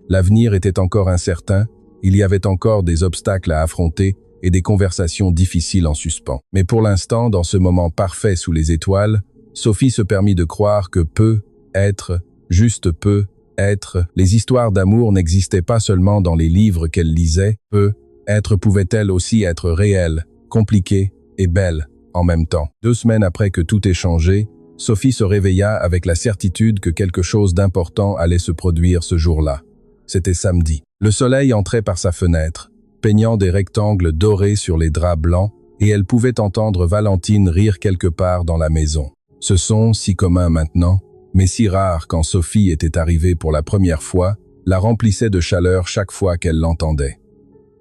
L'avenir était encore incertain, il y avait encore des obstacles à affronter et des conversations difficiles en suspens. Mais pour l'instant, dans ce moment parfait sous les étoiles, Sophie se permit de croire que peut être, juste peut être, les histoires d'amour n'existaient pas seulement dans les livres qu'elle lisait, peut être pouvait-elle aussi être réelle, compliquée et belle en même temps. 2 semaines après que tout ait changé, Sophie se réveilla avec la certitude que quelque chose d'important allait se produire ce jour-là. C'était samedi. Le soleil entrait par sa fenêtre, peignant des rectangles dorés sur les draps blancs, et elle pouvait entendre Valentine rire quelque part dans la maison. Ce son, si commun maintenant, mais si rare quand Sophie était arrivée pour la première fois, la remplissait de chaleur chaque fois qu'elle l'entendait.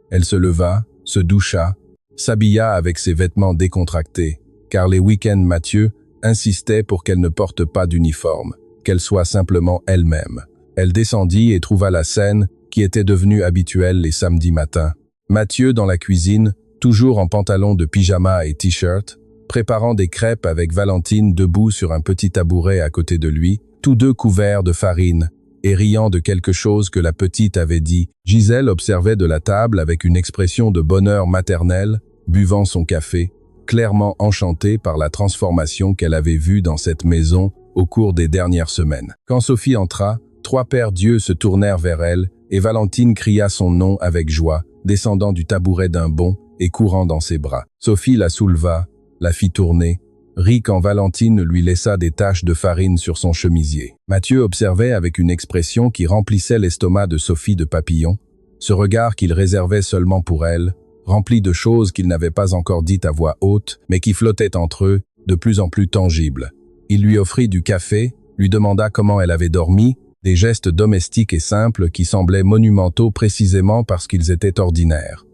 Elle se leva, se doucha, s'habilla avec ses vêtements décontractés, car les week-ends Mathieu insistait pour qu'elle ne porte pas d'uniforme, qu'elle soit simplement elle-même. Elle descendit et trouva la scène qui était devenue habituelle les samedis matins. Mathieu dans la cuisine, toujours en pantalon de pyjama et t-shirt, préparant des crêpes avec Valentine debout sur un petit tabouret à côté de lui, tous deux couverts de farine, et riant de quelque chose que la petite avait dit. Gisèle observait de la table avec une expression de bonheur maternel, buvant son café, clairement enchantée par la transformation qu'elle avait vue dans cette maison au cours des dernières semaines. Quand Sophie entra, 3 paires d'yeux se tournèrent vers elle, et Valentine cria son nom avec joie, descendant du tabouret d'un bond et courant dans ses bras. Sophie la souleva, la fit tourner, rit quand Valentine lui laissa des taches de farine sur son chemisier. Mathieu observait avec une expression qui remplissait l'estomac de Sophie de papillons, ce regard qu'il réservait seulement pour elle, rempli de choses qu'il n'avait pas encore dites à voix haute, mais qui flottaient entre eux, de plus en plus tangibles. Il lui offrit du café, lui demanda comment elle avait dormi, des gestes domestiques et simples qui semblaient monumentaux précisément parce qu'ils étaient ordinaires.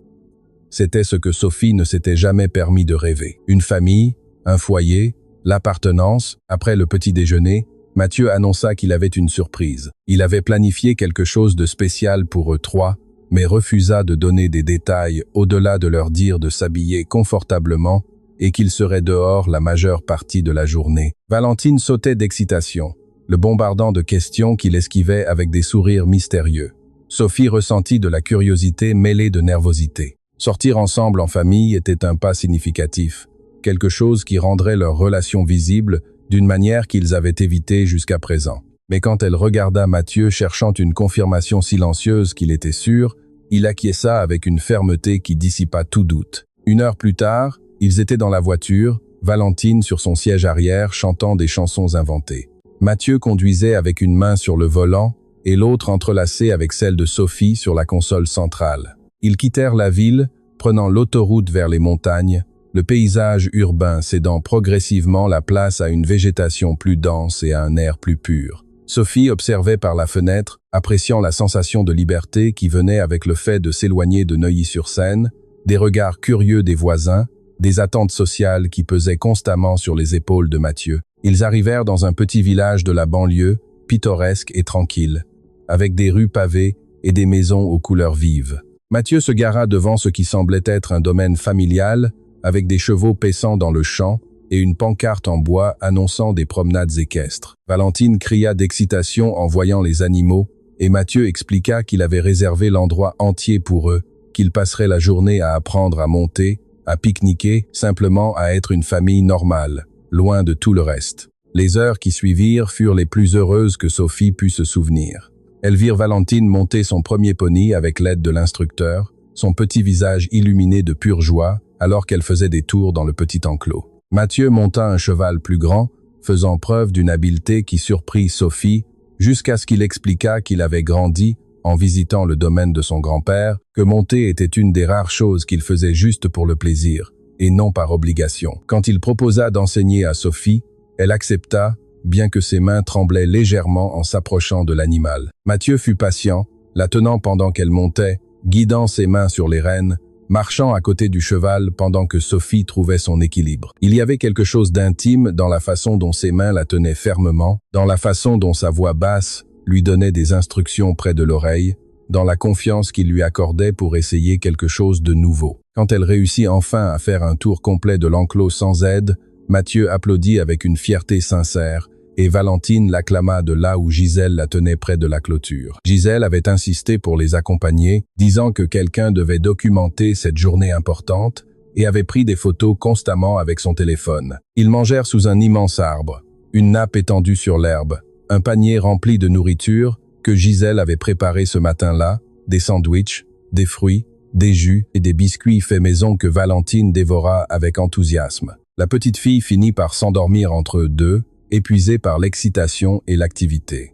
C'était ce que Sophie ne s'était jamais permis de rêver. Une famille, un foyer, l'appartenance. Après le petit déjeuner, Mathieu annonça qu'il avait une surprise. Il avait planifié quelque chose de spécial pour eux 3, mais refusa de donner des détails au-delà de leur dire de s'habiller confortablement et qu'ils seraient dehors la majeure partie de la journée. Valentine sautait d'excitation, le bombardant de questions qu'il esquivait avec des sourires mystérieux. Sophie ressentit de la curiosité mêlée de nervosité. Sortir ensemble en famille était un pas significatif, quelque chose qui rendrait leur relation visible d'une manière qu'ils avaient évitée jusqu'à présent. Mais quand elle regarda Mathieu cherchant une confirmation silencieuse qu'il était sûr, il acquiesça avec une fermeté qui dissipa tout doute. 1 heure plus tard, ils étaient dans la voiture, Valentine sur son siège arrière chantant des chansons inventées. Mathieu conduisait avec une main sur le volant et l'autre entrelacée avec celle de Sophie sur la console centrale. Ils quittèrent la ville, prenant l'autoroute vers les montagnes, le paysage urbain cédant progressivement la place à une végétation plus dense et à un air plus pur. Sophie observait par la fenêtre, appréciant la sensation de liberté qui venait avec le fait de s'éloigner de Neuilly-sur-Seine, des regards curieux des voisins, des attentes sociales qui pesaient constamment sur les épaules de Mathieu. Ils arrivèrent dans un petit village de la banlieue, pittoresque et tranquille, avec des rues pavées et des maisons aux couleurs vives. Mathieu se gara devant ce qui semblait être un domaine familial, avec des chevaux paissant dans le champ et une pancarte en bois annonçant des promenades équestres. Valentine cria d'excitation en voyant les animaux, et Mathieu expliqua qu'il avait réservé l'endroit entier pour eux, qu'ils passeraient la journée à apprendre à monter, à pique-niquer, simplement à être une famille normale, loin de tout le reste. Les heures qui suivirent furent les plus heureuses que Sophie put se souvenir. Elles virent Valentine monter son premier poney avec l'aide de l'instructeur, son petit visage illuminé de pure joie, alors qu'elle faisait des tours dans le petit enclos. Mathieu monta un cheval plus grand, faisant preuve d'une habileté qui surprit Sophie, jusqu'à ce qu'il expliqua qu'il avait grandi, en visitant le domaine de son grand-père, que monter était une des rares choses qu'il faisait juste pour le plaisir, et non par obligation. Quand il proposa d'enseigner à Sophie, elle accepta, bien que ses mains tremblaient légèrement en s'approchant de l'animal. Mathieu fut patient, la tenant pendant qu'elle montait, guidant ses mains sur les rênes, marchant à côté du cheval pendant que Sophie trouvait son équilibre. Il y avait quelque chose d'intime dans la façon dont ses mains la tenaient fermement, dans la façon dont sa voix basse lui donnait des instructions près de l'oreille, dans la confiance qu'il lui accordait pour essayer quelque chose de nouveau. Quand elle réussit enfin à faire un tour complet de l'enclos sans aide, Mathieu applaudit avec une fierté sincère, et Valentine l'acclama de là où Gisèle la tenait près de la clôture. Gisèle avait insisté pour les accompagner, disant que quelqu'un devait documenter cette journée importante, et avait pris des photos constamment avec son téléphone. Ils mangèrent sous un immense arbre, une nappe étendue sur l'herbe, un panier rempli de nourriture que Gisèle avait préparé ce matin-là, des sandwichs, des fruits, des jus et des biscuits faits maison que Valentine dévora avec enthousiasme. La petite fille finit par s'endormir entre eux deux, épuisée par l'excitation et l'activité.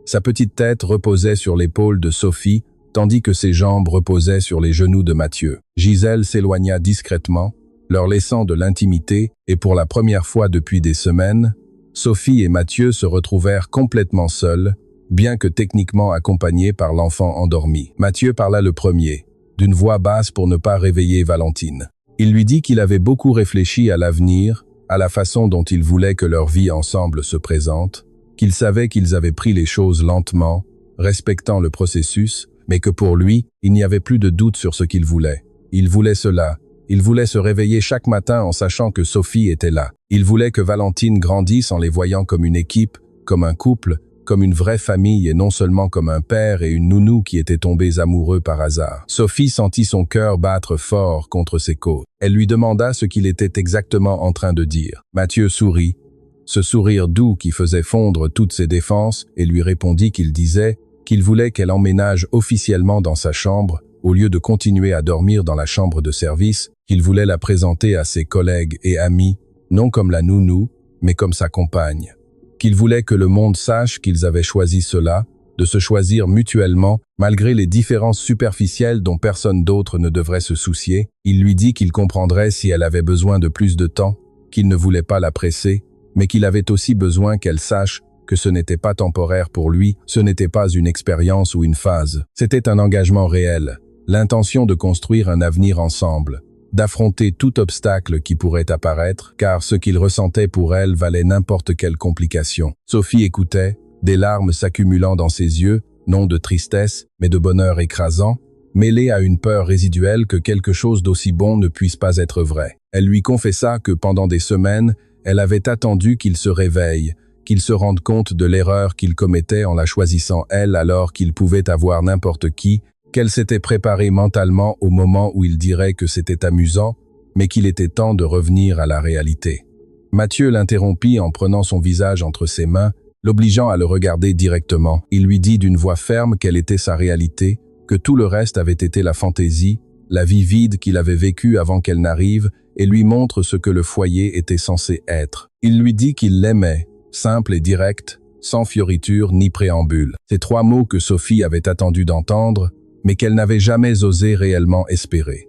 Sa petite tête reposait sur l'épaule de Sophie, tandis que ses jambes reposaient sur les genoux de Mathieu. Gisèle s'éloigna discrètement, leur laissant de l'intimité, et pour la première fois depuis des semaines, Sophie et Mathieu se retrouvèrent complètement seuls, bien que techniquement accompagnés par l'enfant endormi. Mathieu parla le premier, d'une voix basse pour ne pas réveiller Valentine. Il lui dit qu'il avait beaucoup réfléchi à l'avenir, à la façon dont il voulait que leur vie ensemble se présente, qu'il savait qu'ils avaient pris les choses lentement, respectant le processus, mais que pour lui, il n'y avait plus de doute sur ce qu'il voulait. Il voulait cela. Il voulait se réveiller chaque matin en sachant que Sophie était là. Il voulait que Valentine grandisse en les voyant comme une équipe, comme un couple, comme une vraie famille et non seulement comme un père et une nounou qui étaient tombés amoureux par hasard. Sophie sentit son cœur battre fort contre ses côtes. Elle lui demanda ce qu'il était exactement en train de dire. Mathieu sourit, ce sourire doux qui faisait fondre toutes ses défenses, et lui répondit qu'il disait qu'il voulait qu'elle emménage officiellement dans sa chambre, au lieu de continuer à dormir dans la chambre de service, qu'il voulait la présenter à ses collègues et amis, non comme la nounou, mais comme sa compagne. Qu'il voulait que le monde sache qu'ils avaient choisi cela, de se choisir mutuellement, malgré les différences superficielles dont personne d'autre ne devrait se soucier. Il lui dit qu'il comprendrait si elle avait besoin de plus de temps, qu'il ne voulait pas la presser, mais qu'il avait aussi besoin qu'elle sache que ce n'était pas temporaire pour lui, ce n'était pas une expérience ou une phase. C'était un engagement réel, l'intention de construire un avenir ensemble, d'affronter tout obstacle qui pourrait apparaître, car ce qu'il ressentait pour elle valait n'importe quelle complication. Sophie écoutait, des larmes s'accumulant dans ses yeux, non de tristesse, mais de bonheur écrasant, mêlée à une peur résiduelle que quelque chose d'aussi bon ne puisse pas être vrai. Elle lui confessa que pendant des semaines, elle avait attendu qu'il se réveille, qu'il se rende compte de l'erreur qu'il commettait en la choisissant elle alors qu'il pouvait avoir n'importe qui, qu'elle s'était préparée mentalement au moment où il dirait que c'était amusant, mais qu'il était temps de revenir à la réalité. Mathieu l'interrompit en prenant son visage entre ses mains, l'obligeant à le regarder directement. Il lui dit d'une voix ferme quelle était sa réalité, que tout le reste avait été la fantaisie, la vie vide qu'il avait vécue avant qu'elle n'arrive, et lui montre ce que le foyer était censé être. Il lui dit qu'il l'aimait, simple et direct, sans fioriture ni préambule. Ces trois mots que Sophie avait attendu d'entendre, mais qu'elle n'avait jamais osé réellement espérer.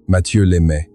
Mathieu l'aimait.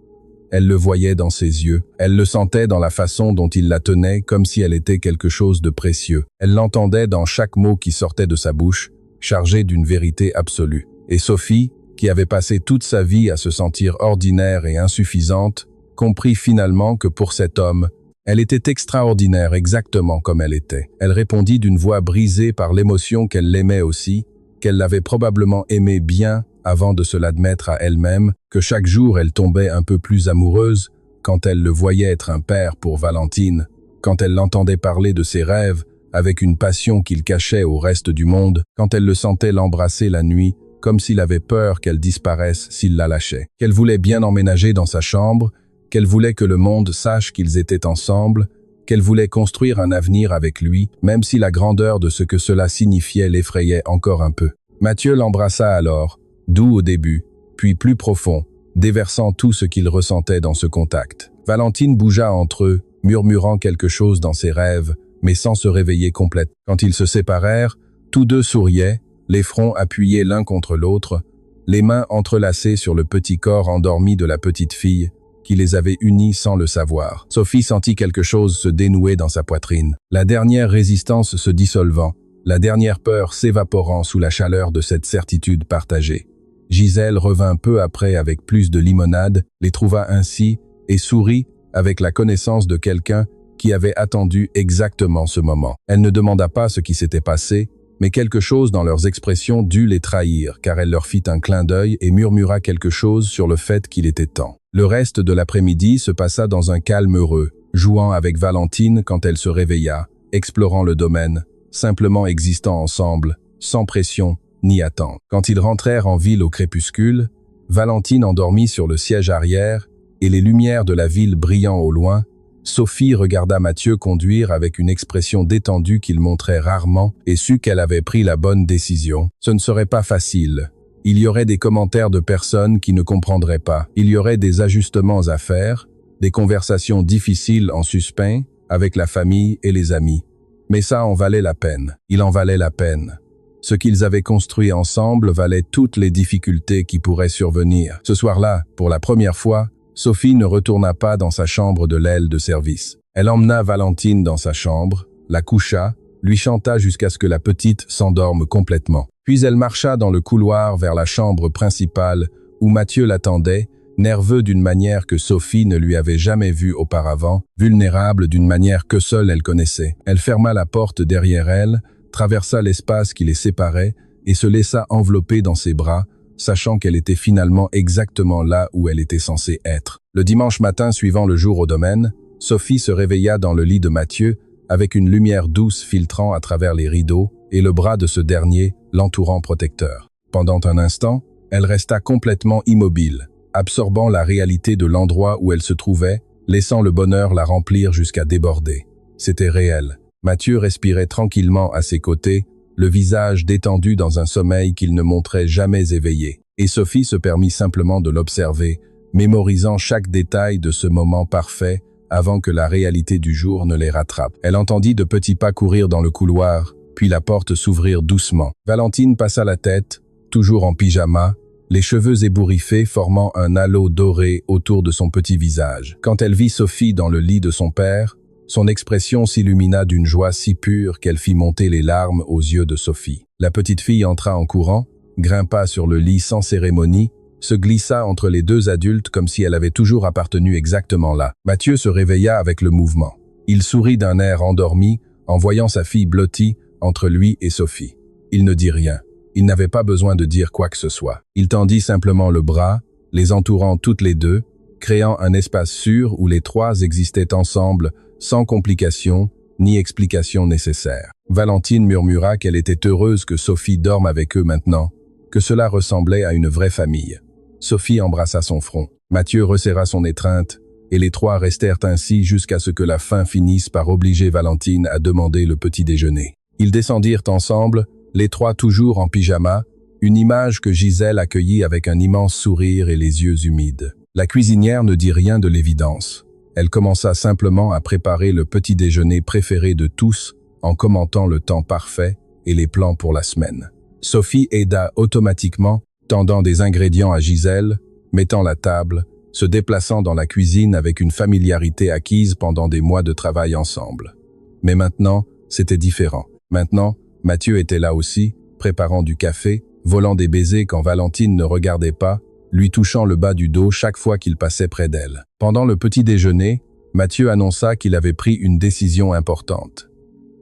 Elle le voyait dans ses yeux, elle le sentait dans la façon dont il la tenait comme si elle était quelque chose de précieux. Elle l'entendait dans chaque mot qui sortait de sa bouche, chargé d'une vérité absolue. Et Sophie, qui avait passé toute sa vie à se sentir ordinaire et insuffisante, comprit finalement que pour cet homme, elle était extraordinaire exactement comme elle était. Elle répondit d'une voix brisée par l'émotion qu'elle l'aimait aussi, qu'elle l'avait probablement aimé bien avant de se l'admettre à elle-même, que chaque jour elle tombait un peu plus amoureuse quand elle le voyait être un père pour Valentine, quand elle l'entendait parler de ses rêves avec une passion qu'il cachait au reste du monde, quand elle le sentait l'embrasser la nuit, comme s'il avait peur qu'elle disparaisse s'il la lâchait, qu'elle voulait bien emménager dans sa chambre, qu'elle voulait que le monde sache qu'ils étaient ensemble, qu'elle voulait construire un avenir avec lui, même si la grandeur de ce que cela signifiait l'effrayait encore un peu. Mathieu l'embrassa alors, doux au début, puis plus profond, déversant tout ce qu'il ressentait dans ce contact. Valentine bougea entre eux, murmurant quelque chose dans ses rêves, mais sans se réveiller complètement. Quand ils se séparèrent, tous deux souriaient, les fronts appuyés l'un contre l'autre, les mains entrelacées sur le petit corps endormi de la petite fille, qui les avait unis sans le savoir. Sophie sentit quelque chose se dénouer dans sa poitrine, la dernière résistance se dissolvant, la dernière peur s'évaporant sous la chaleur de cette certitude partagée. Gisèle revint peu après avec plus de limonade, les trouva ainsi et sourit avec la connaissance de quelqu'un qui avait attendu exactement ce moment. Elle ne demanda pas ce qui s'était passé, mais quelque chose dans leurs expressions dut les trahir, car elle leur fit un clin d'œil et murmura quelque chose sur le fait qu'il était temps. Le reste de l'après-midi se passa dans un calme heureux, jouant avec Valentine quand elle se réveilla, explorant le domaine, simplement existant ensemble, sans pression ni attente. Quand ils rentrèrent en ville au crépuscule, Valentine endormit sur le siège arrière et les lumières de la ville brillant au loin, Sophie regarda Mathieu conduire avec une expression détendue qu'il montrait rarement et sut qu'elle avait pris la bonne décision. Ce ne serait pas facile. Il y aurait des commentaires de personnes qui ne comprendraient pas. Il y aurait des ajustements à faire, des conversations difficiles en suspens avec la famille et les amis. Mais ça en valait la peine. Il en valait la peine. Ce qu'ils avaient construit ensemble valait toutes les difficultés qui pourraient survenir. Ce soir-là, pour la première fois, Sophie ne retourna pas dans sa chambre de l'aile de service. Elle emmena Valentine dans sa chambre, la coucha, lui chanta jusqu'à ce que la petite s'endorme complètement. Puis elle marcha dans le couloir vers la chambre principale où Mathieu l'attendait, nerveux d'une manière que Sophie ne lui avait jamais vue auparavant, vulnérable d'une manière que seule elle connaissait. Elle ferma la porte derrière elle, traversa l'espace qui les séparait et se laissa envelopper dans ses bras, sachant qu'elle était finalement exactement là où elle était censée être. Le dimanche matin suivant le jour au domaine, Sophie se réveilla dans le lit de Mathieu avec une lumière douce filtrant à travers les rideaux et le bras de ce dernier l'entourant protecteur. Pendant un instant, elle resta complètement immobile, absorbant la réalité de l'endroit où elle se trouvait, laissant le bonheur la remplir jusqu'à déborder. C'était réel. Mathieu respirait tranquillement à ses côtés, le visage détendu dans un sommeil qu'il ne montrait jamais éveillé. Et Sophie se permit simplement de l'observer, mémorisant chaque détail de ce moment parfait avant que la réalité du jour ne les rattrape. Elle entendit de petits pas courir dans le couloir, puis la porte s'ouvrir doucement. Valentine passa la tête, toujours en pyjama, les cheveux ébouriffés formant un halo doré autour de son petit visage. Quand elle vit Sophie dans le lit de son père, son expression s'illumina d'une joie si pure qu'elle fit monter les larmes aux yeux de Sophie. La petite fille entra en courant, grimpa sur le lit sans cérémonie, se glissa entre les deux adultes comme si elle avait toujours appartenu exactement là. Mathieu se réveilla avec le mouvement. Il sourit d'un air endormi en voyant sa fille blottie entre lui et Sophie. Il ne dit rien. Il n'avait pas besoin de dire quoi que ce soit. Il tendit simplement le bras, les entourant toutes les deux, créant un espace sûr où les trois existaient ensemble, sans complications ni explications nécessaires. Valentine murmura qu'elle était heureuse que Sophie dorme avec eux maintenant, que cela ressemblait à une vraie famille. Sophie embrassa son front. Mathieu resserra son étreinte, et les trois restèrent ainsi jusqu'à ce que la faim finisse par obliger Valentine à demander le petit déjeuner. Ils descendirent ensemble, les trois toujours en pyjama, une image que Gisèle accueillit avec un immense sourire et les yeux humides. La cuisinière ne dit rien de l'évidence. Elle commença simplement à préparer le petit déjeuner préféré de tous en commentant le temps parfait et les plans pour la semaine. Sophie aida automatiquement, tendant des ingrédients à Gisèle, mettant la table, se déplaçant dans la cuisine avec une familiarité acquise pendant des mois de travail ensemble. Mais maintenant, c'était différent. Maintenant, Mathieu était là aussi, préparant du café, volant des baisers quand Valentine ne regardait pas, lui touchant le bas du dos chaque fois qu'il passait près d'elle. Pendant le petit déjeuner, Mathieu annonça qu'il avait pris une décision importante.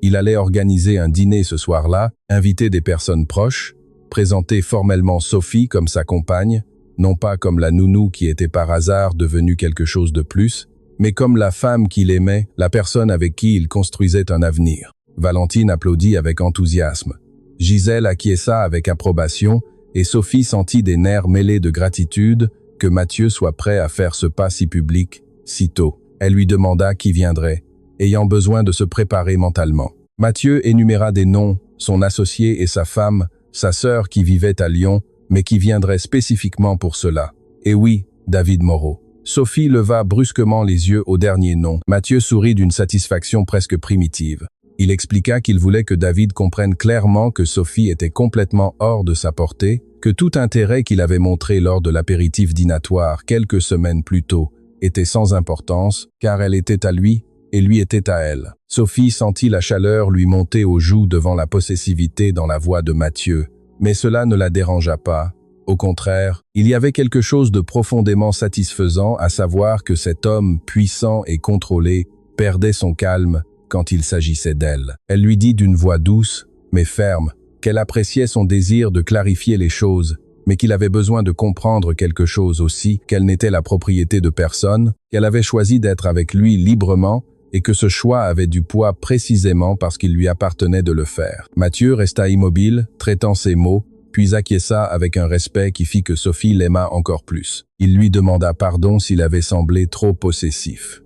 Il allait organiser un dîner ce soir-là, inviter des personnes proches, présenter formellement Sophie comme sa compagne, non pas comme la nounou qui était par hasard devenue quelque chose de plus, mais comme la femme qu'il aimait, la personne avec qui il construisait un avenir. Valentine applaudit avec enthousiasme. Gisèle acquiesça avec approbation, et Sophie sentit des nerfs mêlés de gratitude que Mathieu soit prêt à faire ce pas si public, si tôt. Elle lui demanda qui viendrait, ayant besoin de se préparer mentalement. Mathieu énuméra des noms, son associé et sa femme, sa sœur qui vivait à Lyon, mais qui viendrait spécifiquement pour cela. Et oui, David Moreau. Sophie leva brusquement les yeux au dernier nom. Mathieu sourit d'une satisfaction presque primitive. Il expliqua qu'il voulait que David comprenne clairement que Sophie était complètement hors de sa portée, que tout intérêt qu'il avait montré lors de l'apéritif dînatoire quelques semaines plus tôt était sans importance, car elle était à lui et lui était à elle. Sophie sentit la chaleur lui monter aux joues devant la possessivité dans la voix de Mathieu, mais cela ne la dérangea pas. Au contraire, il y avait quelque chose de profondément satisfaisant à savoir que cet homme puissant et contrôlé perdait son calme quand il s'agissait d'elle. Elle lui dit d'une voix douce, mais ferme, qu'elle appréciait son désir de clarifier les choses, mais qu'il avait besoin de comprendre quelque chose aussi, qu'elle n'était la propriété de personne, qu'elle avait choisi d'être avec lui librement et que ce choix avait du poids précisément parce qu'il lui appartenait de le faire. Mathieu resta immobile, traitant ses mots, puis acquiesça avec un respect qui fit que Sophie l'aima encore plus. Il lui demanda pardon s'il avait semblé trop possessif.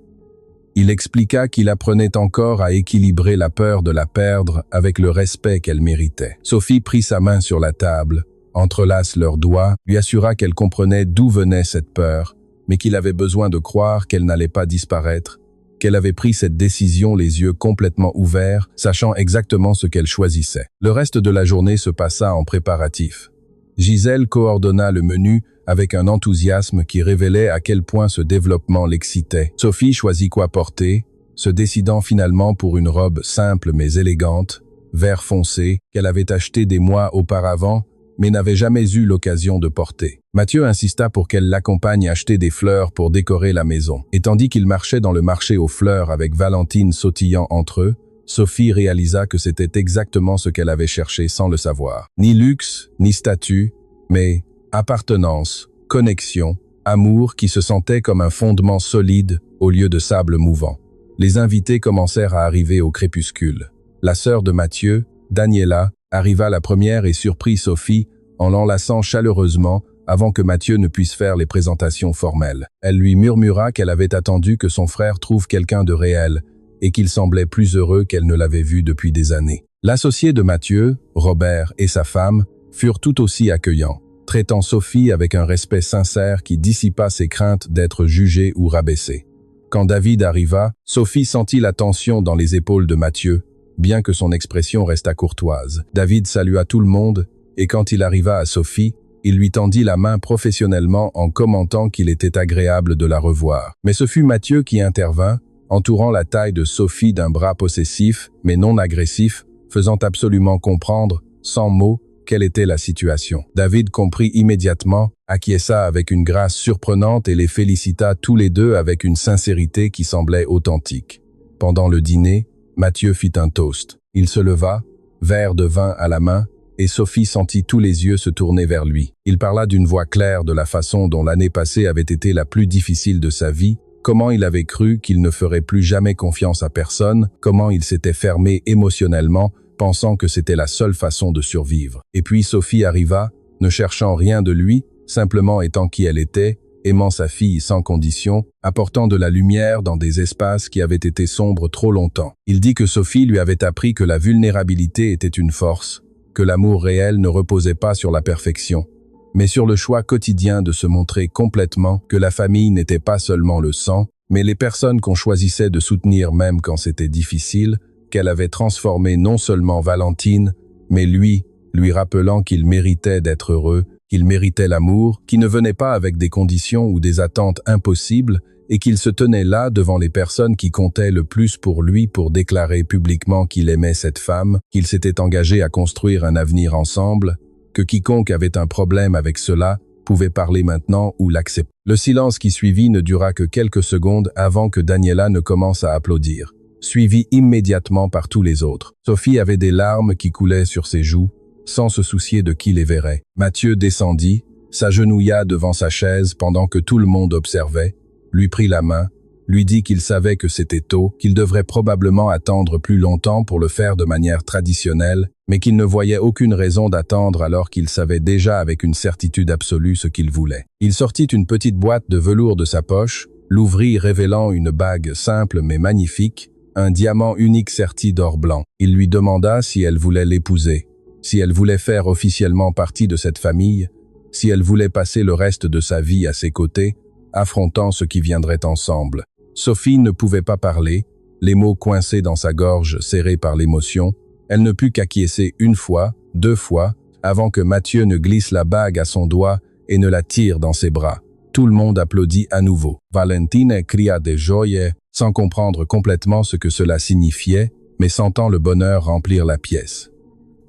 Il expliqua qu'il apprenait encore à équilibrer la peur de la perdre avec le respect qu'elle méritait. Sophie prit sa main sur la table, entrelace leurs doigts, lui assura qu'elle comprenait d'où venait cette peur, mais qu'il avait besoin de croire qu'elle n'allait pas disparaître, qu'elle avait pris cette décision les yeux complètement ouverts, sachant exactement ce qu'elle choisissait. Le reste de la journée se passa en préparatifs. Gisèle coordonna le menu avec un enthousiasme qui révélait à quel point ce développement l'excitait. Sophie choisit quoi porter, se décidant finalement pour une robe simple mais élégante, vert foncé, qu'elle avait achetée des mois auparavant, mais n'avait jamais eu l'occasion de porter. Mathieu insista pour qu'elle l'accompagne acheter des fleurs pour décorer la maison. Et tandis qu'il marchait dans le marché aux fleurs avec Valentine sautillant entre eux, Sophie réalisa que c'était exactement ce qu'elle avait cherché sans le savoir. Ni luxe, ni statut, mais appartenance, connexion, amour qui se sentait comme un fondement solide au lieu de sable mouvant. Les invités commencèrent à arriver au crépuscule. La sœur de Mathieu, Daniela, arriva la première et surprit Sophie en l'enlaçant chaleureusement avant que Mathieu ne puisse faire les présentations formelles. Elle lui murmura qu'elle avait attendu que son frère trouve quelqu'un de réel et qu'il semblait plus heureux qu'elle ne l'avait vu depuis des années. L'associé de Mathieu, Robert et sa femme furent tout aussi accueillants, traitant Sophie avec un respect sincère qui dissipa ses craintes d'être jugée ou rabaissée. Quand David arriva, Sophie sentit la tension dans les épaules de Mathieu, bien que son expression restât courtoise. David salua tout le monde, et quand il arriva à Sophie, il lui tendit la main professionnellement en commentant qu'il était agréable de la revoir. Mais ce fut Mathieu qui intervint, entourant la taille de Sophie d'un bras possessif, mais non agressif, faisant absolument comprendre, sans mots, quelle était la situation. David comprit immédiatement, acquiesça avec une grâce surprenante et les félicita tous les deux avec une sincérité qui semblait authentique. Pendant le dîner, Mathieu fit un toast. Il se leva, verre de vin à la main, et Sophie sentit tous les yeux se tourner vers lui. Il parla d'une voix claire de la façon dont l'année passée avait été la plus difficile de sa vie, comment il avait cru qu'il ne ferait plus jamais confiance à personne, comment il s'était fermé émotionnellement, pensant que c'était la seule façon de survivre. Et puis Sophie arriva, ne cherchant rien de lui, simplement étant qui elle était, aimant sa fille sans condition, apportant de la lumière dans des espaces qui avaient été sombres trop longtemps. Il dit que Sophie lui avait appris que la vulnérabilité était une force, que l'amour réel ne reposait pas sur la perfection, mais sur le choix quotidien de se montrer complètement, que la famille n'était pas seulement le sang, mais les personnes qu'on choisissait de soutenir même quand c'était difficile, qu'elle avait transformé non seulement Valentine, mais lui rappelant qu'il méritait d'être heureux, qu'il méritait l'amour, qui ne venait pas avec des conditions ou des attentes impossibles, et qu'il se tenait là devant les personnes qui comptaient le plus pour lui pour déclarer publiquement qu'il aimait cette femme, qu'il s'était engagé à construire un avenir ensemble, que quiconque avait un problème avec cela pouvait parler maintenant ou l'accepter. Le silence qui suivit ne dura que quelques secondes avant que Daniela ne commence à applaudir, suivi immédiatement par tous les autres. Sophie avait des larmes qui coulaient sur ses joues, sans se soucier de qui les verrait. Mathieu descendit, s'agenouilla devant sa chaise pendant que tout le monde observait, lui prit la main, lui dit qu'il savait que c'était tôt, qu'il devrait probablement attendre plus longtemps pour le faire de manière traditionnelle, mais qu'il ne voyait aucune raison d'attendre alors qu'il savait déjà avec une certitude absolue ce qu'il voulait. Il sortit une petite boîte de velours de sa poche, l'ouvrit révélant une bague simple mais magnifique, un diamant unique serti d'or blanc. Il lui demanda si elle voulait l'épouser, si elle voulait faire officiellement partie de cette famille, si elle voulait passer le reste de sa vie à ses côtés, affrontant ce qui viendrait ensemble. Sophie ne pouvait pas parler, les mots coincés dans sa gorge serrés par l'émotion. Elle ne put qu'acquiescer une fois, 2 fois, avant que Mathieu ne glisse la bague à son doigt et ne la tire dans ses bras. Tout le monde applaudit à nouveau. Valentine cria de joie sans comprendre complètement ce que cela signifiait, mais sentant le bonheur remplir la pièce.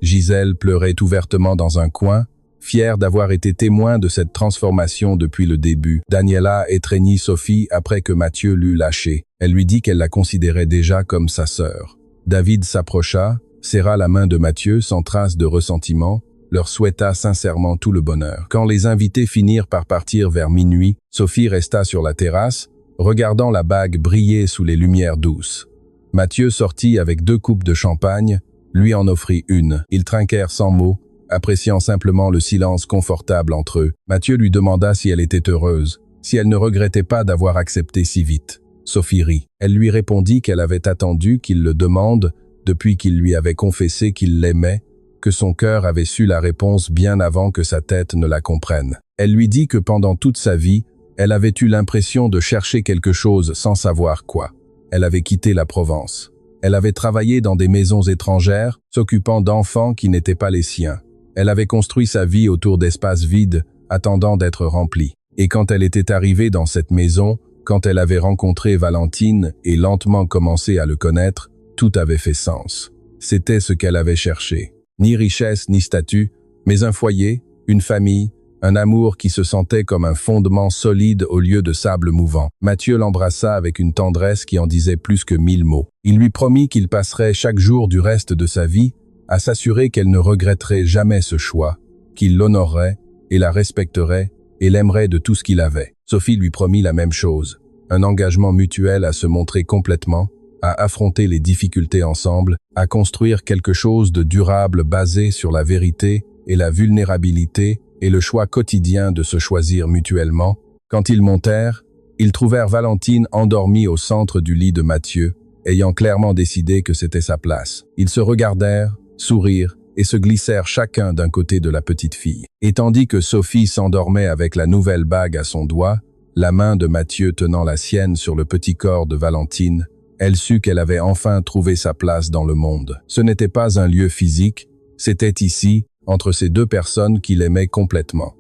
Gisèle pleurait ouvertement dans un coin, fière d'avoir été témoin de cette transformation depuis le début. Daniela étreignit Sophie après que Mathieu l'eut lâchée. Elle lui dit qu'elle la considérait déjà comme sa sœur. David s'approcha, serra la main de Mathieu sans trace de ressentiment, leur souhaita sincèrement tout le bonheur. Quand les invités finirent par partir vers minuit, Sophie resta sur la terrasse, regardant la bague briller sous les lumières douces. Mathieu sortit avec 2 coupes de champagne, lui en offrit une. Ils trinquèrent sans mots, appréciant simplement le silence confortable entre eux. Mathieu lui demanda si elle était heureuse, si elle ne regrettait pas d'avoir accepté si vite. Sophie rit. Elle lui répondit qu'elle avait attendu qu'il le demande depuis qu'il lui avait confessé qu'il l'aimait, que son cœur avait su la réponse bien avant que sa tête ne la comprenne. Elle lui dit que pendant toute sa vie, elle avait eu l'impression de chercher quelque chose sans savoir quoi. Elle avait quitté la Provence. Elle avait travaillé dans des maisons étrangères, s'occupant d'enfants qui n'étaient pas les siens. Elle avait construit sa vie autour d'espaces vides, attendant d'être remplis. Et quand elle était arrivée dans cette maison, quand elle avait rencontré Valentine et lentement commencé à le connaître, tout avait fait sens. C'était ce qu'elle avait cherché. Ni richesse, ni statut, mais un foyer, une famille, un amour qui se sentait comme un fondement solide au lieu de sable mouvant. Mathieu l'embrassa avec une tendresse qui en disait plus que 1000 mots. Il lui promit qu'il passerait chaque jour du reste de sa vie à s'assurer qu'elle ne regretterait jamais ce choix, qu'il l'honorerait et la respecterait et l'aimerait de tout ce qu'il avait. Sophie lui promit la même chose, un engagement mutuel à se montrer complètement, à affronter les difficultés ensemble, à construire quelque chose de durable basé sur la vérité et la vulnérabilité et le choix quotidien de se choisir mutuellement. Quand ils montèrent, ils trouvèrent Valentine endormie au centre du lit de Mathieu, ayant clairement décidé que c'était sa place. Ils se regardèrent, sourirent et se glissèrent chacun d'un côté de la petite fille. Et tandis que Sophie s'endormait avec la nouvelle bague à son doigt, la main de Mathieu tenant la sienne sur le petit corps de Valentine, elle sut qu'elle avait enfin trouvé sa place dans le monde. Ce n'était pas un lieu physique, c'était ici, entre ces 2 personnes qu'il aimait complètement.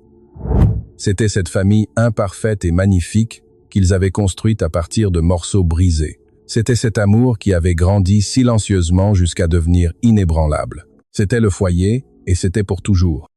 C'était cette famille imparfaite et magnifique qu'ils avaient construite à partir de morceaux brisés. C'était cet amour qui avait grandi silencieusement jusqu'à devenir inébranlable. C'était le foyer, et c'était pour toujours.